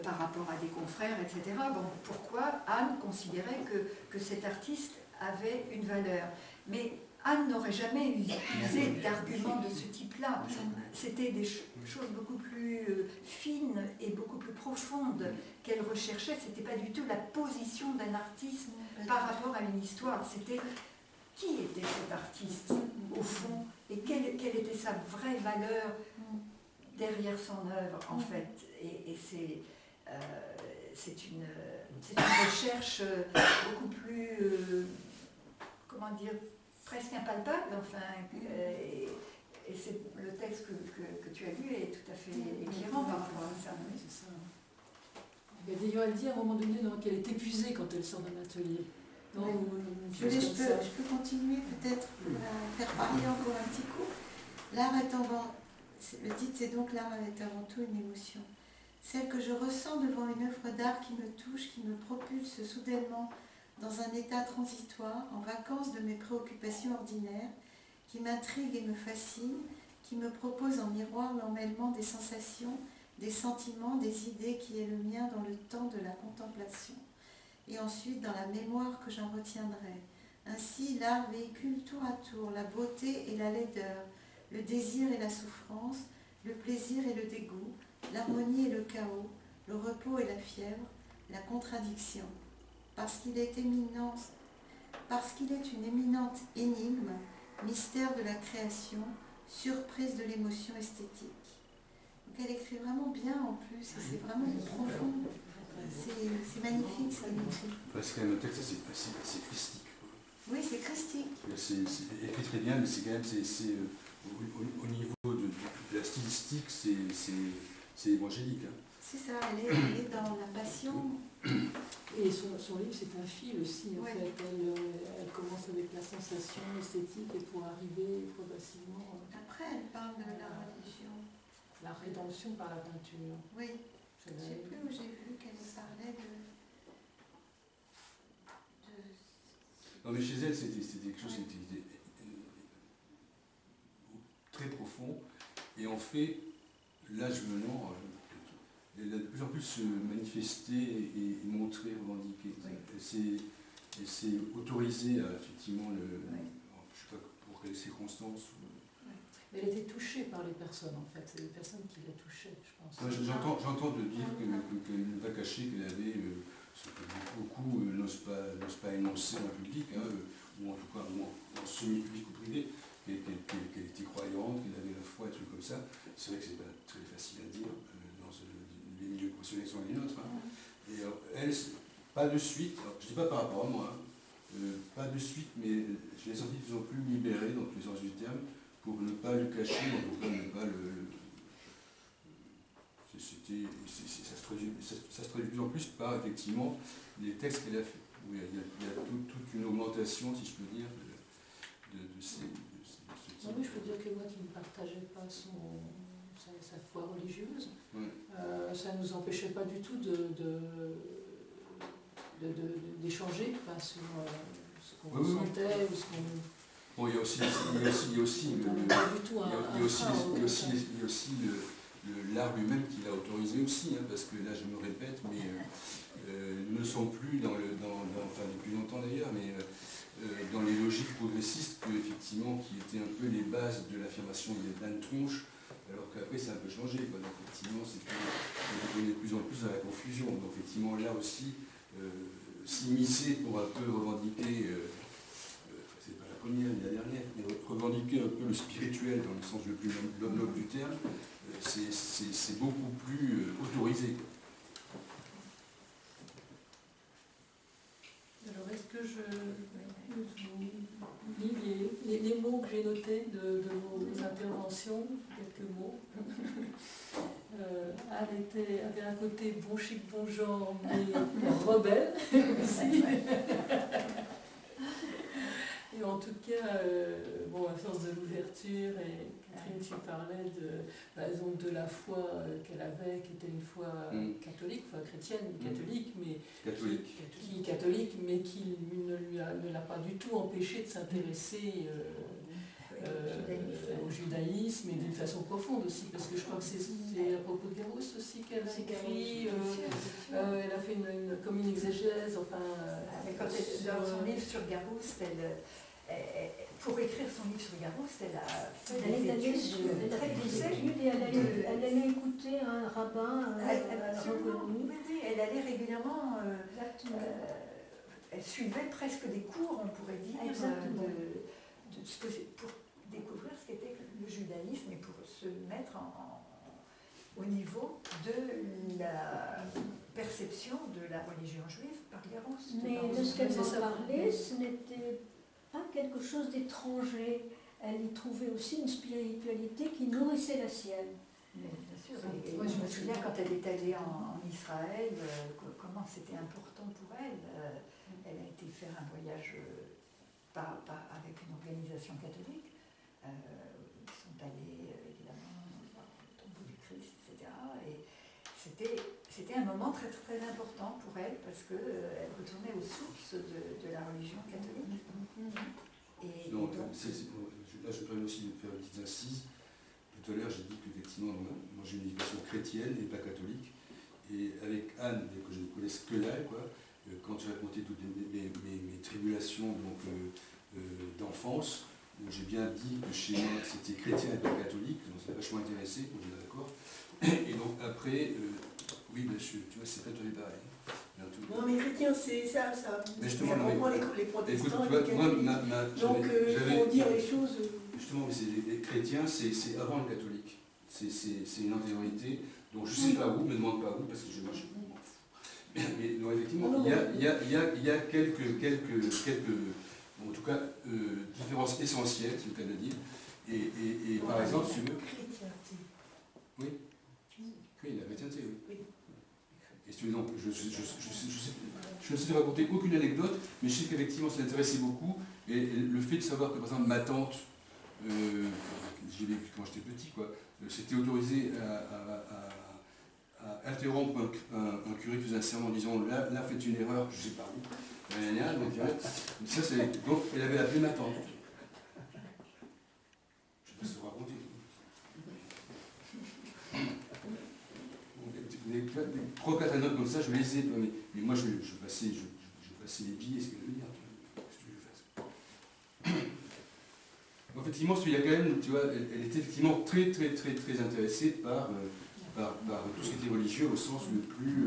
par rapport à des confrères, etc. Bon, pourquoi Anne considérait que cet artiste avait une valeur? Mais Anne n'aurait jamais usé d'arguments de ce type-là. C'était des choses beaucoup plus fines et beaucoup plus profondes qu'elle recherchait. Ce n'était pas du tout la position d'un artiste par rapport à une histoire. C'était qui était cet artiste, au fond, et quelle était sa vraie valeur derrière son œuvre, en fait. Et c'est une recherche beaucoup plus, comment dire, presque impalpable, enfin, et c'est le texte que tu as lu est tout à fait éclairant par rapport à ça. Oui, c'est ça. D'ailleurs, elle dit à un moment donné qu'elle est épuisée quand elle sort d'un atelier. Je peux continuer peut-être pour la faire parler encore un petit coup. L'art est avant, le titre c'est donc l'art est avant tout une émotion. Celle que je ressens devant une œuvre d'art qui me touche, qui me propulse soudainement dans un état transitoire, en vacances de mes préoccupations ordinaires, qui m'intrigue et me fascine, qui me propose en miroir l'emmêlement des sensations, des sentiments, des idées qui est le mien dans le temps de la contemplation, et ensuite dans la mémoire que j'en retiendrai. Ainsi, l'art véhicule tour à tour la beauté et la laideur, le désir et la souffrance, le plaisir et le dégoût, l'harmonie et le chaos, le repos et la fièvre, la contradiction. Parce qu'il est une éminente énigme, mystère de la création, surprise de l'émotion esthétique. Donc elle écrit vraiment bien en plus, et c'est vraiment profond. C'est magnifique ce qu'elle écrit. C'est quand même un texte assez christique. Oui, c'est christique. C'est écrit très bien, mais c'est quand même, au niveau de la stylistique, c'est évangélique. Hein. C'est ça, elle est dans la passion. Et son livre, c'est un fil aussi, en Ouais. fait. Elle commence avec la sensation esthétique et pour arriver progressivement Après, elle parle de la religion. la rédemption par la peinture. Oui, je ne sais plus où j'ai vu qu'elle parlait de... Non, mais chez elle, c'était quelque chose qui était très profond. Et en fait, l'âge venant, elle a de plus en plus se manifester et montrer, revendiquer. Oui. Elle s'est autorisée à effectivement je ne sais pas pour quelles circonstances. Mais elle était touchée par les personnes, en fait. C'est les personnes qui la touchaient, je pense. J'entends de dire qu'elle n'a pas caché qu'elle avait ce que beaucoup n'osent pas énoncer en public, hein, ou en tout cas en semi-public ou privé, qu'elle était croyante, qu'elle avait la foi, des trucs comme ça. C'est vrai que c'est pas très facile à dire dans les milieux professionnels qui sont les nôtres. Hein. Et elle, pas de suite, alors, je ne dis pas par rapport à moi, pas de suite, mais je l'ai senti de plus en plus libérée dans tous les sens du terme, pour ne pas le cacher, en tout cas ne pas ça se traduit de plus en plus par effectivement les textes qu'elle a fait. Où il y a toute une augmentation, si je peux dire, de ce type. Non, mais je peux dire que moi qui ne partageais pas sa foi religieuse, ça ne nous empêchait pas du tout d'échanger sur ce qu'on ressentait ou ce qu'on... Bon, il y a aussi l'art lui-même qui l'a autorisé aussi, hein, parce que là je me répète, mais nous ne sommes plus enfin depuis longtemps d'ailleurs, mais dans les logiques progressistes effectivement qui étaient un peu les bases de l'affirmation d'Anne Tronche, alors qu'après ça a un peu changé. Quoi. Donc effectivement, on est de plus en plus dans la confusion. Donc effectivement là aussi, s'immiscer pour un peu revendiquer, c'est pas la première ni la dernière, mais revendiquer un peu le spirituel dans le sens le plus noble du terme, c'est beaucoup plus autorisé. Alors, est-ce que je lis les mots que j'ai notés de vos interventions, quelques mots. Anne avait un côté bon chic, bon genre, mais rebelle aussi. Et en tout cas, à force de l'ouverture, et Catherine, tu parlais par exemple, de la foi qu'elle avait, qui était une foi catholique, foi chrétienne, catholique, mais qui ne l'a pas du tout empêché de s'intéresser au judaïsme et d'une façon profonde aussi, parce que je crois que c'est à propos de Garros aussi qu'elle a écrit, elle a fait comme une exégèse, dans son livre sur Garouste, pour écrire son livre sur Garouste, elle a fait des études très poussées. Elle allait écouter un rabbin reconnu. Oui, elle allait régulièrement, elle suivait presque des cours, on pourrait dire, pour découvrir ce qu'était le judaïsme et pour se mettre au niveau de la perception de la religion juive par Garouste. Mais de ce qu'elle en parlait, ce n'était pas quelque chose d'étranger. Elle y trouvait aussi une spiritualité qui nourrissait la sienne. Mais bien sûr. Et moi, je me souviens quand elle est allée en Israël, comment c'était important pour elle. Elle a été faire un voyage avec une organisation catholique. Ils sont allés évidemment au tombeau du Christ, etc. Et c'était un moment très très important pour elle parce qu'elle retournait aux sources de la religion catholique. Et donc, là, je permets aussi de faire une petite incise. Tout à l'heure, j'ai dit qu'effectivement, moi j'ai une éducation chrétienne et pas catholique. Et avec Anne, que je ne connaisse que là, quand j'ai raconté toutes mes tribulations d'enfance, j'ai bien dit que chez moi c'était chrétien et pas catholique, donc ça m'a vachement intéressé, on est d'accord. Et donc après, oui, tu vois, c'est pas tout pareil. Non, mais chrétien, c'est ça. Mais justement, les protestants, écoute, les moi, catholiques. Donc, il faut dire les choses. Justement, mais les chrétiens, c'est avant le catholique. C'est une antériorité. Donc, je ne sais pas où, me demande pas où, parce que moi, je m'en fous. Mais non, effectivement, il y a quelques en tout cas, différences essentielles, c'est le cas de dire. Et par exemple, si tu veux. Chrétienté. Oui. Oui, la chrétienté, oui. Et si donc, je ne sais raconter aucune anecdote, mais je sais qu'effectivement ça l'intéressait beaucoup. Et le fait de savoir que, par exemple, ma tante, j'y ai vécu quand j'étais petit, quoi, s'était autorisé à interrompre un curé qui faisait un serment en disant là faites une erreur, je ne sais pas où. Donc, ça, donc elle avait appelé ma tante. Je peux se raconter. Des 3-4 anecdotes comme ça, je les ai, mais moi je passais les billets, ce que je veux dire. Effectivement, il y a quand même, tu vois, elle était effectivement très intéressée par tout ce qui était religieux au sens le plus,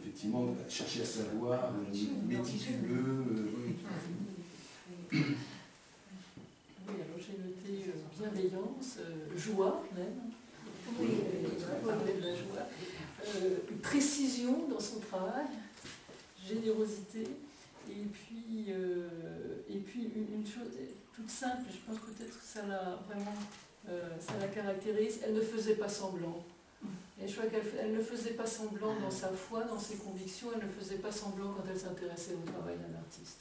effectivement, chercher à savoir, méticuleux. Oui, alors j'ai noté bienveillance, joie même. Oui, de la joie. Précision dans son travail, générosité, et puis une chose toute simple, je pense peut-être que ça la caractérise, elle ne faisait pas semblant. Et je crois qu'elle ne faisait pas semblant dans sa foi, dans ses convictions, elle ne faisait pas semblant quand elle s'intéressait au travail d'un artiste.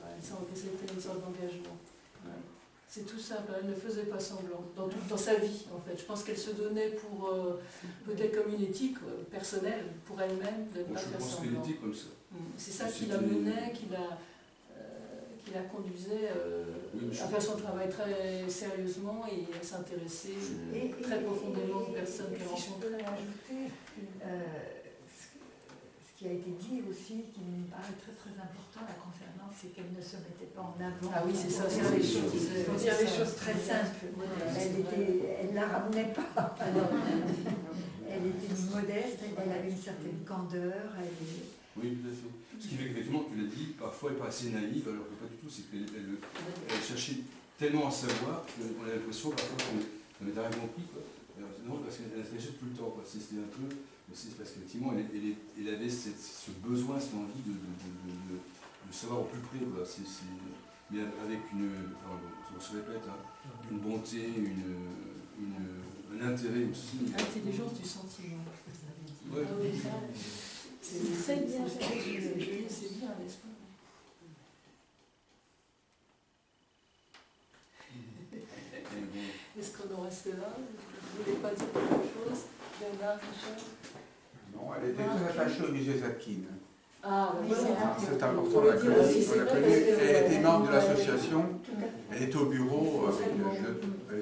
Elle sentait que c'était une sorte d'engagement. Ouais. C'est tout simple, elle ne faisait pas semblant dans sa vie en fait. Je pense qu'elle se donnait pour peut-être comme une éthique personnelle pour elle-même de ne pas faire semblant. Je pense qu'elle était comme ça. C'est ça qui la menait, qui la conduisait à faire son travail très sérieusement et à s'intéresser très profondément aux personnes qu'elle rencontrait. Ce qui a été dit aussi, qui me paraît très important la concernant, c'est qu'elle ne se mettait pas en avant. Ah oui, c'est ça, c'est les choses. Il faut dire les choses très simples. Elle ne la ramenait pas. Elle était modeste, elle avait une certaine candeur. Oui, tout à fait. Ce qui fait qu'effectivement, tu l'as dit, parfois elle paraissait naïve, alors que pas du tout, c'est qu'elle cherchait tellement à savoir qu'on a l'impression parfois qu'on avait rien compris, quoi. Non, parce qu'elle réfléchissait tout le temps, quoi. C'était un peu, c'est parce qu'effectivement, elle avait ce besoin, cette envie de savoir au plus près, quoi. Mais avec on se répète, hein, une bonté, un intérêt aussi. Intelligence du sentiment. Ouais. C'est bien, c'est bien, n'est-ce pas? Est-ce qu'on en reste là? Vous ne voulez pas dire quelque chose? Bernard, Michel? Non, elle était très attachée au musée Zadkine. Ah, oui, c'est important. On l'a connue. Elle était membre de l'association. Elle était au bureau avec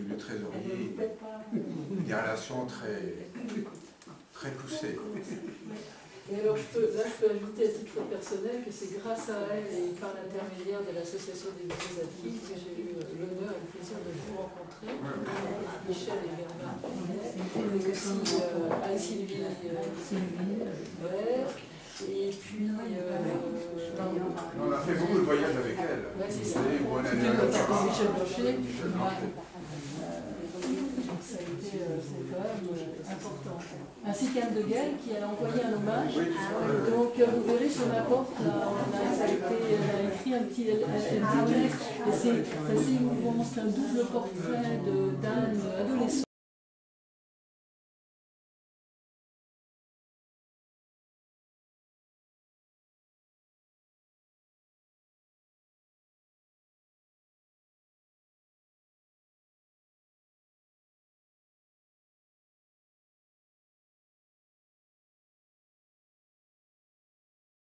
le trésorier. Des relations très poussées. Et alors, je peux ajouter à titre personnel que c'est grâce à elle et par l'intermédiaire de l'association des musées Zadkine que j'ai eu l'honneur et le plaisir de vous rencontrer, Michel et Bernard, mais aussi Anne-Sylvie Vert, et puis... on a fait beaucoup de voyages avec elle. Ouais, c'est ça. Michel Blanchet. Ça a été quand même important. Ainsi qu'Anne de Guel qui a envoyé un hommage. Donc vous verrez sur ma porte, là, elle a écrit un petit texte. Et c'est assez émouvant, c'est un double portrait d'Anne adolescente.